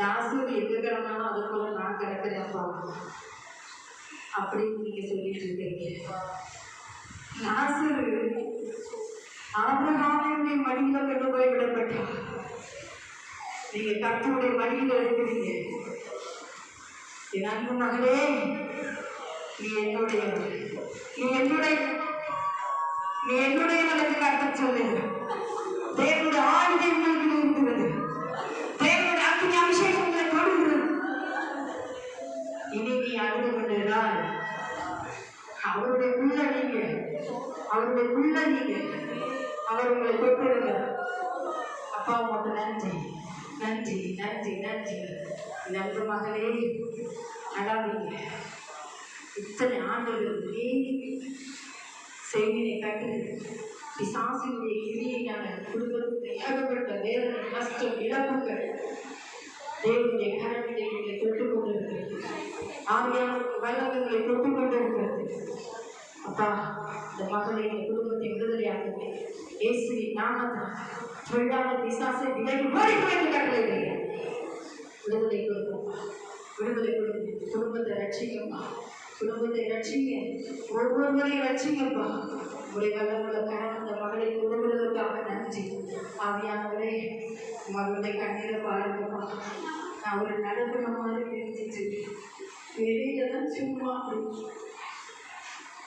Speaker 1: லாஸ்ட் எதிர்க்கிறனாலும் அது போல நான் கிடக்கிறேன்ப்பா அப்படின்னு நீங்க சொல்லிட்டு இருக்கீங்க. லாசரு ஆபிரகாமுடைய மடியில கொண்டு போய் விடப்பட்டார். நீங்க கர்த்தருடைய மடியில இருக்கிறீங்க. என் அன்பு மகளே, நீ என்னுடையவள், நீ என்னுடையவளுக்கு கர்த்தர் சொல்லுங்க. தேவனுடைய ஆயுதம் உங்களுக்கு இருக்கிறது. தேவனுடைய அக்னி அபிஷேகம் உங்களை தொடுகிறது. இனி நீ அழுது கொண்டிருந்தால் அவருடைய உள்ள நீங்க, அவருடைய உள்ள நீங்க, அவர் உங்களை தொட்டிருந்தார். அப்பா உமக்கு நன்றி நன்றி நன்றி நன்றி. நன்று மகளே, அழாதீங்க. இத்தனை ஆண்டுகள் செய்தியை கட்டு பிசாசினுடைய கிரியான குடும்பத்துக்கு ஏகப்பட்ட வேதனை, கஷ்டம், இழப்புகள் தேவனுடைய கரங்களை உங்களை தொட்டுக் கொண்டிருக்கிறது. ஆவியான வல்லங்களை தொட்டுக் கொண்டிருக்கிறது. அப்பா, இந்த மகளை என் குடும்பத்தை விடுதலையாகுது. இயேசுவின் நாமத்தில் சொல்லாத பிசாசை விலகி ஓடிப்போய் என்று கட்டளையிடுங்க. விடுதலை கொடுப்போம், விடுதலை கொடுங்க. குடும்பத்தை ரட்சிங்கப்பா, குடும்பத்தை ரட்சிங்க. ஒவ்வொருவரையும் ரட்சிங்கப்பா. உடைய வல்லமுள்ள கரம் இந்த மகளை கொடுக்கிறதுக்காக நன்றி. ஆவியானவரே, மகளுடைய கண்ணீரை பாருங்கப்பா. நான் ஒரு நடக்கிற மாதிரி இருந்துச்சு. வெளியில தான் சும்மா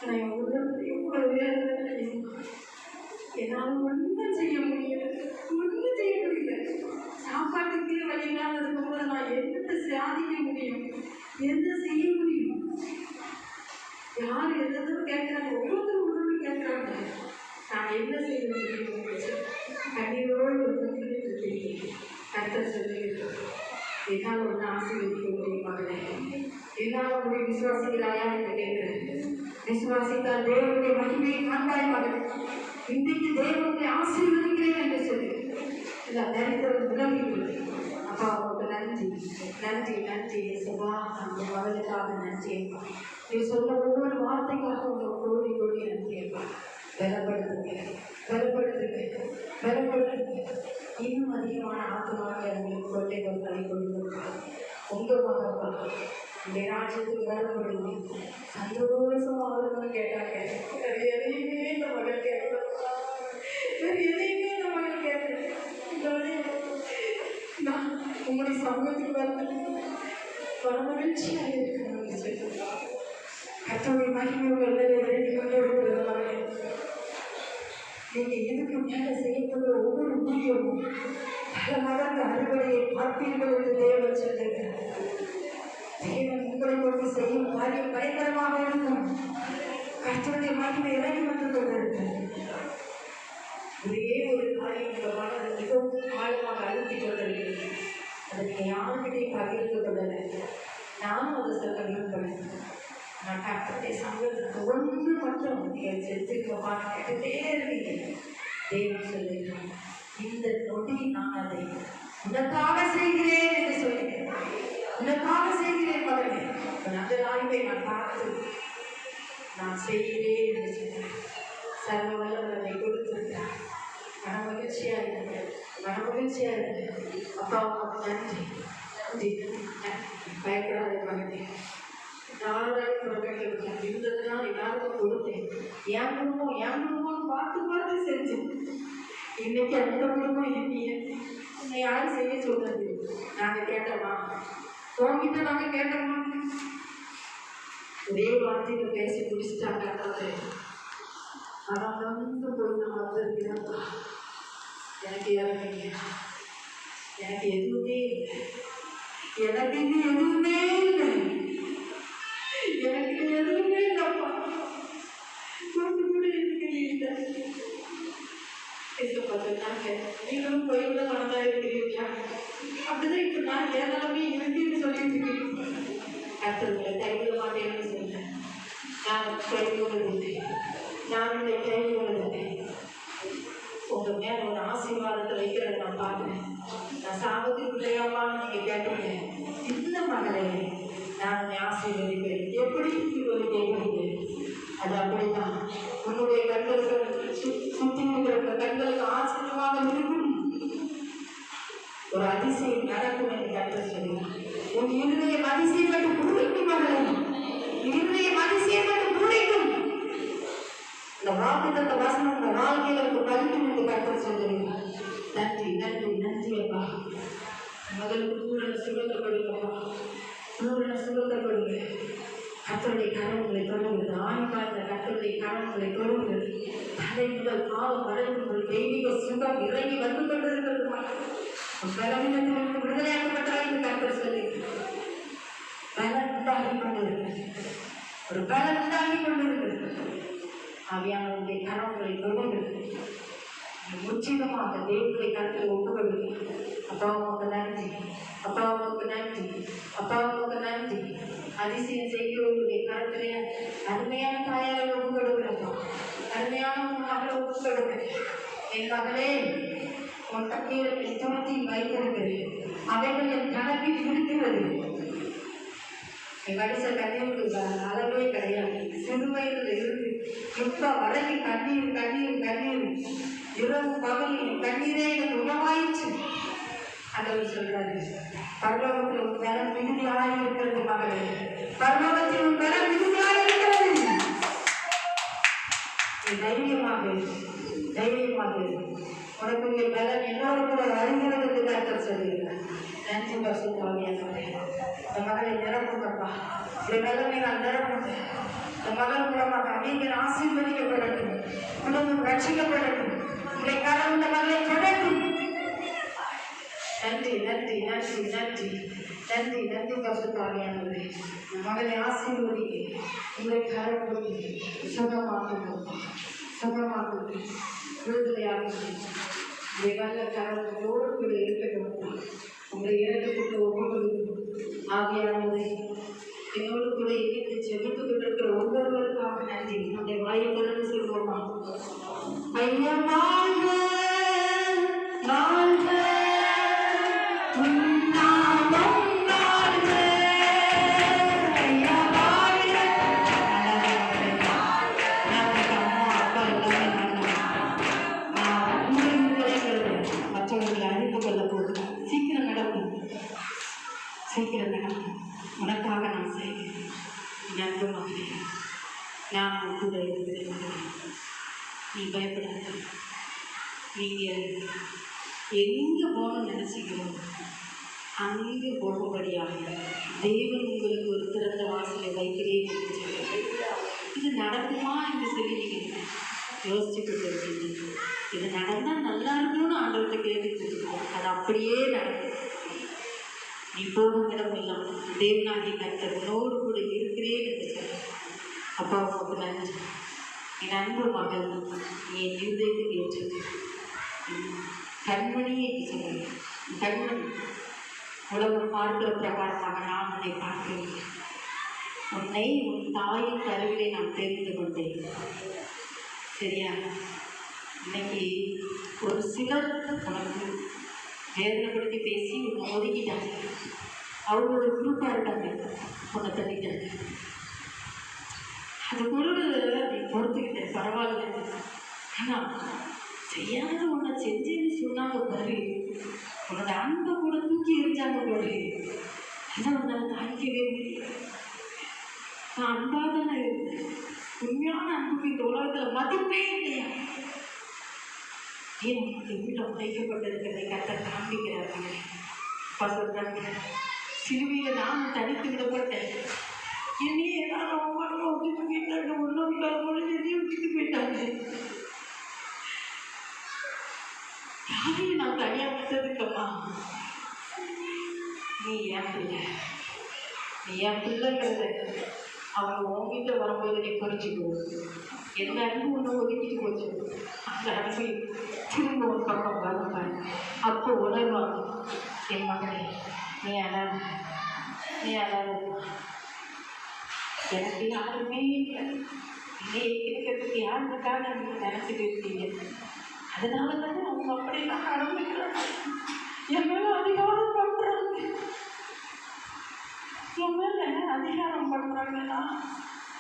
Speaker 1: நான் எவ்வளோ வேலை என்னால் ஒன்றும் செய்ய முடியல, ஒன்றும் செய்ய முடியல. சாப்பாட்டுக்கு வழியில்லாத இருக்கும்போது நான் எந்த சாதிக்க முடியும், எந்த செய்ய முடியும்? யார் எதுவும் கேட்கறாங்க, ஒவ்வொருத்தரும் ஒன்று கேட்கறாங்க. நான் என்ன செய்ய முடியும்? கண்ணீரோடு இருக்கேன். கர்த்தர் சொல்லுகிறேன், என்னால் ஒன்று ஆசீர்வதிக்க முடியுமாங்களே, என்னால் உங்களுடைய விசுவாசிகளாயா என்று கேட்கிறேன். விசுவாசித்தால் தேவனுடைய மகிமையை காண்பாய் மகன். இன்றைக்கு தேவனுடைய ஆசீர்வதிக்கிறேன் என்று சொல்லி இந்த தரித்திரம் விளங்குகிறது. அப்பா உங்களுக்கு நன்றி நன்றி நன்றி. சுபா அந்த மகளுக்காக நன்றி அப்பா. நீ சொல்ல ஒவ்வொரு வார்த்தைக்காக உங்களுக்கு கோடி கோடி நன்றி அப்பா. பலப்படுத்துங்க, பலப்படுத்துங்க, பலப்படுத்துங்க. இன்னும் அதிகமான ஆத்மாக்களை உங்களுக்கு கொள்ளை கொள்களை கொடுங்க. உங்கள் மகப்பா இந்த ராஜ்யத்துக்கு வரப்படுங்க, சந்தோஷமாக இருக்கணும்னு கேட்டாங்க. வேறு எதையுமே இந்த மகள் கேட்கல, வேறு எதையுமே இந்த மகள் கேட்கல. நான் உங்களுடைய சமூகத்துக்கு வர மகிழ்ச்சியாக இருக்கணும்னு சொல்லி கர்த்தருடைய மகிமை வெள்ளை விரைந்து கொண்டே இருக்கிறதுனால நீங்க இதுக்கு மேல செய்யப்படுற ஒவ்வொரு ஊழியமும் பல மடங்கு அறுவடையை பார்ப்பீர்கள் என்று தேவன் சொல்லுகிறார். தேவன் உங்களை கொண்டு செய்யும் காரியம் பயங்கரமாக இருக்கும். கர்த்தருடைய மகிமை இறங்கி வந்து கொண்டிருக்கிறது. ஒரே ஒரு காரியம் இந்த மனதை மிகவும் ஆழமாக அழுத்தி கொண்டிருக்கிறது. அதை நீங்க யாருக்கிட்டையும் பகிர்ந்து கொள்ளலை. நானும் அதை சொல்ல விரும்புகிறேன். நான் கர்த்தருடைய சமூகத்துக்கு ஒன்று மட்டும் நீங்கள் செலுத்திருக்கப்பான்னு கேட்டுட்டே இருக்கீங்க. தேவன் சொல்லுகிறார், இந்த நொடி நான் அதை உனக்காக செய்கிறேன் என்று சொல்லுகிறேன். உனக்காக செய்கிறேன் மகனே, அந்த ஆய்வை நான் பார்த்து நான் செய்கிறேன் என்று சொன்னேன். சர்வ வல்லவர் அதை கொடுத்திருக்கிறார். மன மகிழ்ச்சியா இருக்கு, மன மகிழ்ச்சியா இருக்கு. அப்பா அம்மாவுக்கு நன்றி, நன்றி, பயப்படாத மகனே. நாலாயிரம் புறக்கணிக்க இருந்ததுனால் எல்லாருக்கும் கொடுத்தேன். என் குடும்பம் பார்த்து பார்த்து செஞ்சேன். இன்னைக்கு அந்த குடும்பம் இல்லையே, உன்னை யாரும் செய்ய சொல்றது? நாங்க கேட்டோமா? உங்ககிட்ட நாங்க கேட்டோமா? ஒரே வார்த்தையில பேசி முடிச்சுட்டாங்க. ஆனால் வந்து போய் நான் வந்திருக்கிறேன். எனக்கு இறங்குங்க, எனக்கு எதுவுமே இல்லை, எனக்கு இது எதுவுமே இல்லை, எனக்கு எதுவுமே இல்லப்பா. கொண்டு கூட எனக்கு இல்லை. பார்த்துருந்தாங்க, நீங்களும் கோயில்ல பணம் இருக்கிறீங்களா? அப்படிதான் இப்ப நான் ஏதாலுமே இருக்குன்னு சொல்லிட்டு இருக்கேன். கத்துருங்க, கைவிட மாட்டேன்னு சொன்னேன். நான் கைவிடுவதில்லை, நான் இந்த கைவிடுவதில்லை. உங்க மேல ஒரு ஆசீர்வாதத்தை வைக்கிறத நான் பார்க்கிறேன். நான் சாபத்துக்கு இல்லையாமான்னு நீங்க கேட்டீங்க. இந்த மகளே, நான் உன்னை ஆசீர்வதிக்கிறேன். எப்படி ஒரு கேட்குறீங்க? அது அப்படித்தான். உன்னுடைய கண்களுக்கு சுற்றி இருக்கிற கண்களுக்கு ஆச்சரியமாக இருக்கும். ஒரு அதிசயம் நடக்கும் என்று கர்த்தர் சொல்கிறார். உன் இருதயம் அதிசயப்பட்டு பூரிக்கும் மகளே, இருதயம் அதிசயப்பட்டு பூரிக்கும். இந்த வாக்குத்தத்த வசனம் இந்த வாழ்க்கைகளுக்கு பலிக்கும் என்று கர்த்தர் சொல்கிறார். நன்றி, நன்றி, நன்றி அப்பா. முதலுக்கு பூரண சுகத்தை கொடுங்கப்பா, பூரண சுகத்தை கொடுங்க. கர்த்தருடைய கரங்களை தொடங்குகிறது. ஆணிப்பார்ந்த கர்த்தருடைய கரங்களை தொடங்குகிறது. தலை முதல் பாவம் வரைக்கும் தெய்வீக சுகம் இறங்கி வந்து கொண்டிருக்கிறது. பலவீனத்திலிருந்து விடுதலையாக்கப்பட்டால் என்று கர்த்தர் சொல்லியிருக்கிறார். பலன் உண்டாகி கொண்டிருக்கிறது, ஒரு பலன் உண்டாகி கொண்டிருக்கிறது. ஆவியானவருடைய கரங்களை தொடங்குகிறது. முற்றிலுமாக தேவனுடைய கருத்தில் ஒப்புக்கொள்ளுங்க. அப்பாவுக்கு நன்றி, அப்பாவுக்கு நன்றி, அப்பாவுக்கு நன்றி. அதிசயம் செய்கிறவர்களுடைய கருத்திலே அருமையான தாயாரை ஒப்புக்கொடுக்கிறப்பா, அருமையான மகளை ஒப்புக்கொடுக்கிறேன். என் மகளே, உன் கண்ணீரை துரத்தி வைத்திருக்கிறேன். அவைகள் என் கணக்கில் இருக்கிறது. என் கடிச கண்ணீருக்கு அளவே கிடையாது. சிறுவயதில் இருந்து இப்ப வரைக்கும் கண்ணீர் கண்ணீர் கண்ணீர், இரவு பகல் கண்ணீரே எனக்கு உணவாயிடுச்சு. ஆண்டவர் சொல்றாரு, பரலோகத்தில் உன் பலம் மிகுதியாக இருக்கிறது மகளே, பரலோகத்தில் உன் பலம் மிகுதியாக இருக்கிறது. நீ தைரியமாக தைரியமாக உனக்குரிய பலம் என்னோடு கூட வருகிறது என்று கர்த்தர் சொல்லுகிறார். நன்றி பரிசுத்தவான்களே. இந்த மகளை நிரப்புங்கப்பா, இந்த பலனை நான் நிரப்புங்க. இந்த மகள் மூலமாக நீங்கள் ஆசீர்வதிக்கப்படட்டும், குடும்பம் ரட்சிக்கப்படட்டும், உங்களை கடவுள் இந்த மகளை தொடரும். நன்றி, நன்றி, நன்றி, நன்றி, நன்றி, நன்றி பரிசுத்தவான்களே. இந்த மகளை ஆசீர்வதிக்க உங்களை கடவுள் சுகமாக்குங்க, சுகமாக்குங்க, விடுதலையாகுங்க. உங்களை நல்ல கடவுளோடு கூட இருக்கட்டும். உங்களை இறக்கத்துக்கு ஒவ்வொருவருக்கும் ஆவியானவரை என்னோடு கூட இணைத்து செவித்து கொண்டிருக்கிற ஒவ்வொருவருக்காக நன்றி. நம்முடைய வாயை தொடர்ந்து சொல்வோமா? ஐயா வாழ்க, வாழ்க, உன்னாமம் வாழ்க. ஐயா வாழ்க. மற்றவர்களை அறிந்து கொள்ள போகிறேன். சீக்கிரம் நடக்கும், சீக்கிரம் நடக்கும். உனக்காக நான் செய்கிறேன். நன்றி மகளே, நான் கூட இருக்கிறேன். நீ பயப்படாத. நீங்கள் எங்கே போகணும்னு நினச்சிக்கிறோம் அங்கே போகும்படியாக தேவன் உங்களுக்கு ஒரு திறந்த வாசலை வைக்கிறேன் என்று சொல்லுங்கள். இது நடக்குமா என்று சொல்லி நீங்கள் யோசிச்சுக்கிட்டு இருக்கீங்க. இது நடந்தால் நல்லா இருக்கணும்னு ஆண்டவர்கிட்ட கேட்டுட்டு இருக்கோம். அது அப்படியே நடக்கும். நீ போகும் இடம் எல்லாம் தேவனாகி கர்த்தர் உன்னோடு கூட இருக்கிறேன் என்று சொல்ல. அப்பா உனக்கு நன்றி. என் அன்பு மகள், நீ என் இருதயத்துக்கு ஏற்று கண்மணி என்று சொல்லுங்க. கண்மணி உலகம் பார்க்கிற பிரகாரமாக நான் உன்னை பார்க்கிறேன்.
Speaker 3: உன்னை உன் தாயின் கருவிலே நான் தெரிந்து கொண்டேன். சரியா? இன்னைக்கு ஒரு சிலர் உனக்கு வேதனைப்படுத்தி பேசி உன்னை ஒதுக்கிட்டாங்க. அவங்க ஒரு குரூப்பாக இருக்காங்க, உன்னை தள்ளிட்டாங்க. அது பொருள் நீ பொறுத்துக்கிட்டேன், பரவாயில்ல. ஆனால் செய்யாத உன்னை செஞ்சேன்னு சொன்னாங்க பாரு, உன்னோட அன்பை கூட தூக்கி எரிஞ்சாங்க பாரு, அதை உன்னால் தாங்கிக்கவே முடியும். நான் அன்பாக தானே இருந்தேன். உண்மையான அன்புக்கு இந்த உலகத்தில் மதிப்பே இல்லையா? ஏன் உனக்கு வீட்டில் உடைக்கப்பட்டிருக்கிறதை கத்த காண்பிக்கிறார்கள். அப்பா சொல்றாங்க, சிலுவையில் நான் தனித்து விடப்பட்டேன், என்னையே எல்லாரும் அவமானமாக விட்டுட்டு போயிட்டாங்க. உள்ளவங்க பொழுது என்னையும் விட்டுட்டு போயிட்டாங்க. யாரையும் நான் தனியாக விட்டதுக்கம்மா, நீ என் பிள்ளை, நீ என் பிள்ளைங்கிறத அவங்க உங்ககிட்ட வரும்போது நீ புரிஞ்சுக்கோ. எந்த அன்பு ஒன்று ஒதுக்கிட்டு போச்சு, அந்த அன்பு திரும்ப ஒரு பக்கம் வருவாங்க. அப்போ உணர்வாங்க, என் மகனே நீ அழாத, நீ அழாத, எனக்கு யாருமே இல்லை, நீ இருக்கிறதுக்கு யாருக்காக நீங்கள் நினச்சிட்டு இருக்கீங்க. அதனால தானே அவங்க அப்படிலாம் ஆரம்பிக்கிறாங்க. என் மேலே அதிகாரம் பண்ணுறாங்க, என் மேலே அதிகாரம் பண்ணுறாங்கன்னா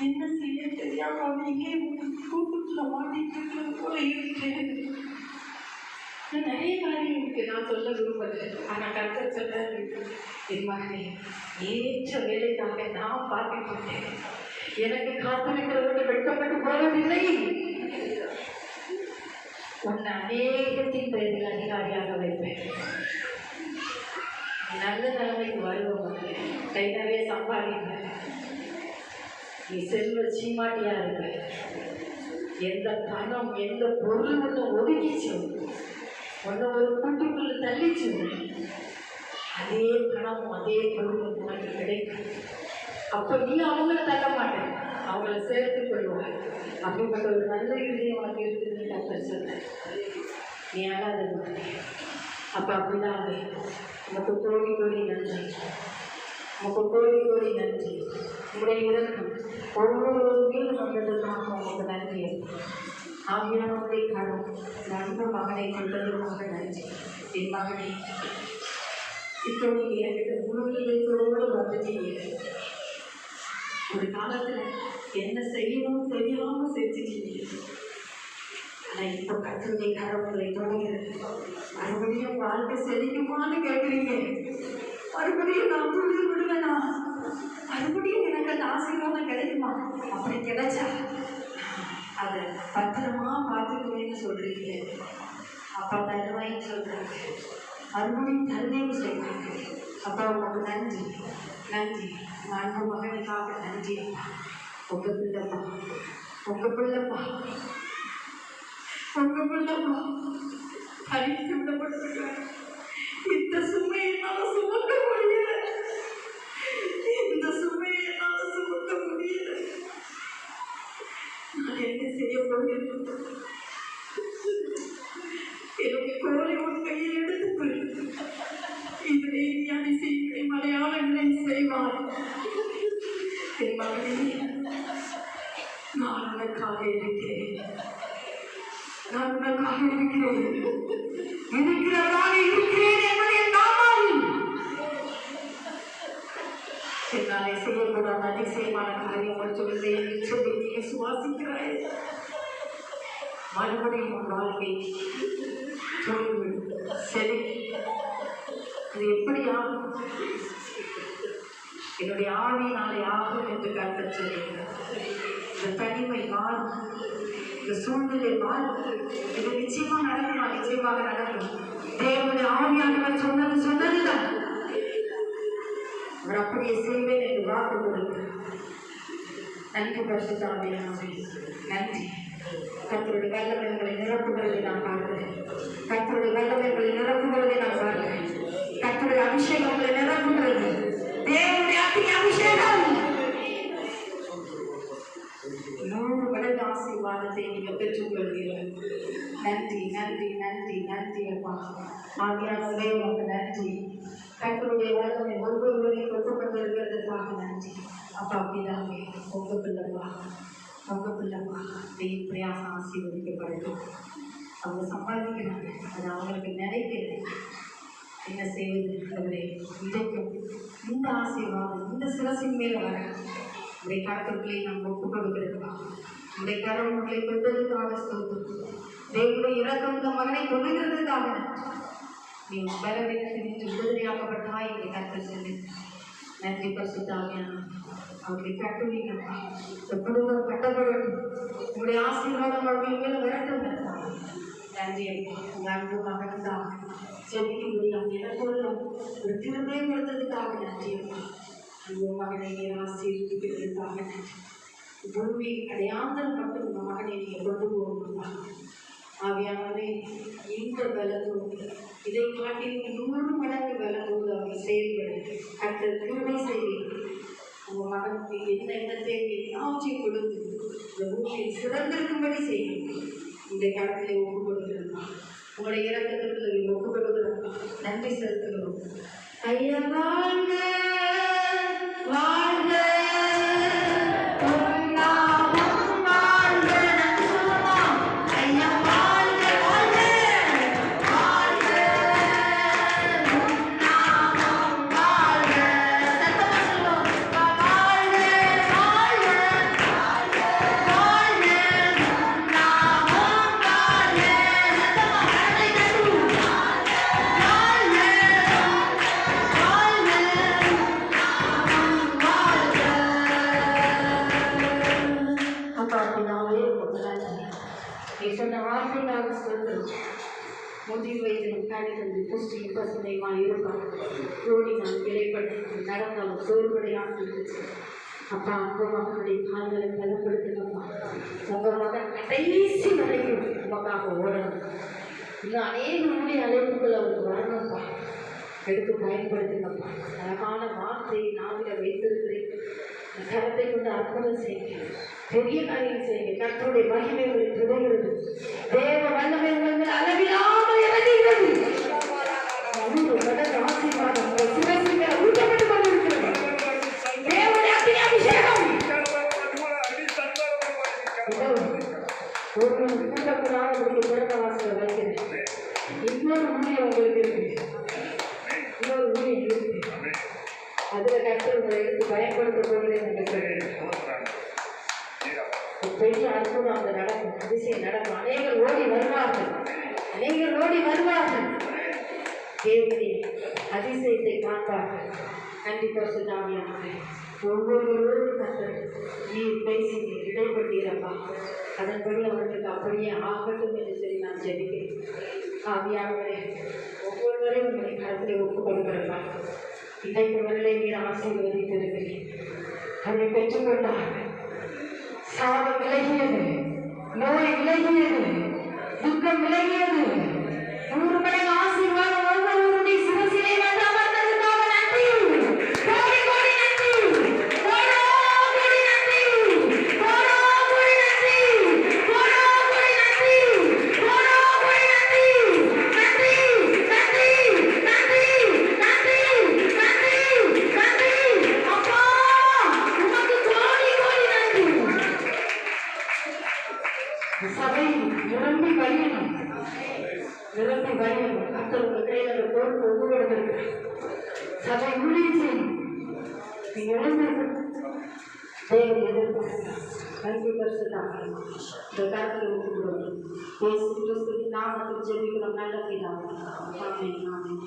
Speaker 3: என்ன செய்ய தெரியாம அவங்க கூட்டுக்குள்ள மாட்டிட்டு இருக்கிறது போல இருக்கிறேன். நிறைய காரியம் இருக்கு, நான் சொல்ல விரும்பல. ஆனால் கருத்து சொல்ல என் மகனே, ஏற்ற வேலைக்காக நான் பார்த்துட்டு இருக்கேன். எனக்கு காத்திருக்கிறவங்க வெட்கப்பட்டு போவதில்லை. உன்னை அநேகத்தின் பெயரில் அதிகாரியாக வைப்பேன். நல்ல நிலைமைக்கு வருவோம், கை நிறைய சம்பாதிக்க, நீ செல்வ சீமாட்டியா இருக்க. எந்த பணம் எந்த பொருள் ஒன்று ஒதுக்கிச்சு, ஒன்று ஒரு கூட்டுக்குள்ள தள்ளிச்சு, அதே பணமும் அதே பொருளும் உனக்கு கிடைக்கும். அப்போ நீ அவங்கள தள்ள மாட்டேன், அவங்கள சேர்த்து கொள்வாங்க. அப்படிப்பட்ட ஒரு நல்ல இதயம் உனக்கு இருக்குதுன்னு டாக்டர் சொல்ல. நீ அழாத அப்போ அப்படிதான் உனக்கு கோடி கோடி நன்றி, உனக்கு கோடி கோடி நன்றி. உங்களுடைய இறக்கம் ஒவ்வொருவரையும் வந்ததுக்காக உங்களுக்கு நன்றி. ஆவியானவருடைய கரம் நண்ப மகனை கொண்டதுக்காக நன்றி. என் மகனை இப்போ நீங்கள் என்கிட்ட முழுமையோடு வந்துட்டீங்க. ஒரு காலத்தில் என்ன செய்யணும் தெரியாமல் செஞ்சுட்டீங்க. ஆனால் இப்போ கர்த்தருடைய கரங்களை தொடங்குறது. மறுபடியும் வாழ்க்கை செழிக்குமான்னு கேட்குறீங்க. மறுபடியும் நான் துளிர் விடுவேனா? மறுபடியும் எனக்கு அந்த ஆசீர்வாதம் கிடைக்குமா? அப்படி கிடைச்சா அதை பத்திரமா பார்த்துக்குவேன்னு சொல்றீங்க. அப்பா தருவாயின்னு சொல்றாங்க, மறுபடியும் தருவேன்னு சொல்றாங்க. அப்பா உங்களுக்கு நன்றி, நன்றி. அன்பு மகனுக்காக நன்றி. உங்க பிள்ளைப்பா, உங்க பிள்ளைப்பா, உங்க பிள்ளைப்பா பறித்து விடப்பட்டிருக்காங்க. இந்த சுமையை என்னால் சுமக்க முடியல, இந்த சுமையை என்னால் சுமக்க முடியல. நான் என்ன செய்ய போகிறேன்? என்னுடைய கோலை உன் கையில் எடுத்துக்கொள். இதனை ஞானி செய்ய மலையாளங்களை செய்வார். என் மகனே, நான் உனக்காக இருக்கிறேன், நான் உனக்காக இருக்கிறேன், இருக்கிறவராக இருக்கிறேன் என்பதை நாமல் என்னாலே செய்யக்கூடாத அதிசயமான காரியம் ஒன்றுமில்லை என்று சொல்லி நீ சுவாசிக்கிறாய். மறுபடியும் உன் வாழ்க்கை சொல்லிவிடும், சரி அது எப்படி ஆகும்? என்னுடைய ஆவியினாலே ஆகும் என்று கருத்து சொல்லுகிறார். இந்த தனிமை மாறும், இந்த சூழ்நிலை மாறும். இது நிச்சயமாக நடக்குமா? நிச்சயமாக நடக்கும். தேவனுடைய ஆவியானவர் சொன்னதுதான் அவர் அப்படியே செய்வேன் என்று வாக்கு கொடுக்கிறார். நன்றி பரிசுத்த ஆவியானவரே, நன்றி. கர்த்தருடைய வல்லமை உங்களை நிரப்புகிறதை நான் பார்க்கிறேன். கர்த்தருடைய வல்லமை உங்களை நிரப்புகிறதை நான் பார்க்கிறேன். கர்த்தருடைய அபிஷேகம் உங்களை நிரப்புகிறது. தேவனுடைய அபிஷேகம் 100 மடங்கு ஆசீர்வாதத்தை நீங்கள் பெற்றுக்கொள்வீர்கள். நன்றி, நன்றி, நன்றி, நன்றி அப்பா. ஆவியானவரே உங்களுக்கு நன்றி. கர்த்தருடைய வல்லமை ஒவ்வொருவரையும் கொண்டு கொண்டிருக்கிறதுக்காக நன்றி.
Speaker 1: அப்பா பிதாவே உங்கள் பிள்ளைப்பா பிரயாசம் ஆசீர்வதிக்கப்படுது. அவங்க சம்பாதிக்கிறாங்க, அது அவங்களுக்கு நினைக்கிறது. என்ன செய்வது அவரே? இன்றைக்கும் இந்த ஆசீர்வாதம் இந்த சிரசின் மேலே வர உடைய கருத்துக்களை நாம் ஒப்புக் கொடுக்கிறதுக்கா, உடைய கரவுகளை பெற்றதுக்காக ஸ்தோத்திரம். தேவனுடைய இறக்கம் இந்த மகனை கொள்ளுகிறதுக்காக நீ பலவீனத்திற்கு விடுதலையாக்கப்பட்டவா எங்களை கற்று சொல்லி நன்றி பரிசுத்தாவியான அவர்களை கட்டுவீங்கப்பா. இந்த குடும்பம் கட்டப்படட்டும், உங்களுடைய ஆசீர்வாதம் அவர்கள் மேலே வரட்டும். நன்றி உங்கள் அன்பு மகன்தான் செவிக்க முடியும் எனக்குள்ளும் ஒரு திரும்பே கொடுத்ததுக்காக நன்றி. அன்பு மகனை நீர் ஆசீர்வதிக்கிறதுக்காக நன்றி. பூமி அடையாந்தல் மட்டும் உங்கள் மகனை நீங்கள் கொண்டு போகணும். ஆவியானவரே, இந்த பலத்தோடு இதை காட்டி 100 மடங்கு பலத்தோடு அவர் செயல்பட கற்று கிருபை செய்வீர்கள். உங்கள் மகனுக்கு என்ன தேவை எல்லாவற்றையும் கொடுத்து இந்த பூமியை சிறந்திருக்கும்படி செய்யும். இந்த காலத்திலே ஒப்புக் கொடுக்கிறோம், உங்களுடைய இறக்கத்திற்கு ஒப்புக் கொடுக்கிறோம். நன்றி செலுத்துகிறோம். ஐயா வாழ்க வாழ்க முதிர் வயதிலும் கணிதம் புஷ்டியும் பசுமையுமாய் இருப்பார். ஓடினால் இலைப்பட்டு நடந்தாலும் சோர்வடையாக இருந்துச்சு. அப்பா அன்பு மகனுடைய கால்களை பலப்படுத்துங்கப்பா. உங்கள் மகன் கடைசி வரைக்கும் உமக்காக ஓடணும். இன்னும் அநேக முறை அழைப்புகள் அவருக்கு வரணும்ப்பா. எடுத்து பயன்படுத்துங்கப்பா. அழகான வார்த்தையை நாவில வைத்திருக்கிறேன். கரத்தை கொண்டு அர்ப்பணம் செய்யுங்க, பெரிய காரியம் செய்யுங்க. கர்த்தருடைய மகிமை உங்களை துடைகிறது. தேவ வல்லமை உங்கள் அளவிலாமல் இறங்குகிறது. ஆசீர்வாதம் உங்கள் சிரசில் ஊட்டப்பட்டு கொண்டிருக்கிறது. தேவனுடைய அக்கினி அபிஷேகம் ஒரு கூட்டக்கூடாத உங்களுக்கு பிறந்த வாசல் வைக்கிறேன். இன்னொரு ஊழியம் உங்களுக்கு இருக்கு, இன்னொரு ஊழியம் இருக்கு. அதில் கர்த்தர் உங்களை எடுத்து பயன்படுத்த போகிறேன். பெரிய அற்புதம் அங்கே நடக்கும், அதிசயம் நடக்கும். அநேகர் ஓடி வருவார்கள், அநேகர் ஓடி வருவார்கள். தேவனுடைய அதிசயத்தை காண்பார்கள். கண்டிப்பாக சொல்லாமல் ஒவ்வொருவரும் கர்த்தர் நீர் பேசி இடைப்பட்டீரப்பா. அதன்படி அவர்களுக்கு அப்படியே ஆகட்டும் என்று சொல்லி நான் ஜெபிக்கிறேன். ஆவியானவரே, ஒவ்வொருவரையும் உங்களை கருத்தில் ஒப்புக் கொடுக்கிறப்பா. இன்றைக்கு வரலை நீர் ஆசீர்வதித்திருக்கிறேன். அதை பெற்றுக்கொண்டார். சாபம் விலகியது, நோய் விலகியது, துக்கம் விலகியது. 100 மடங்கு ஆசீர்வாதம் ஒவ்வொருவருடைய சிரசிலே வந்து அமர்ந்ததுக்காக நன்றி. கோடி கோடி நன்றி, கோடோ கோடி நன்றி, கோடோ கோடி நன்றி, கோடோ கோடி நன்றி, கோடோ கோடி நன்றி. நன்றி நன்றி நன்றி நன்றி நன்றி நன்றி. அப்பா உமக்கு கோடி கோடி நன்றி. சபை நிரம்பி வழியணும், நிரம்பி வழியணும். கர்த்தர் உங்கள் கையில் அந்த பொறுப்பு ஒவ்வொருவருக்கு சபை ஊழியம் செய்யும். நீ எழுந்திருக்கும் தேவன் எதிர்ப்பு நன்றி பரிசுத்தாக இந்த கருத்தில் ஒப்புக்கொள்ளும். இயேசு கிறிஸ்துவின் நாமத்தில் ஜெபிக்கிறோம் நல்ல பிதாவே. ஆமென் ஆமென்.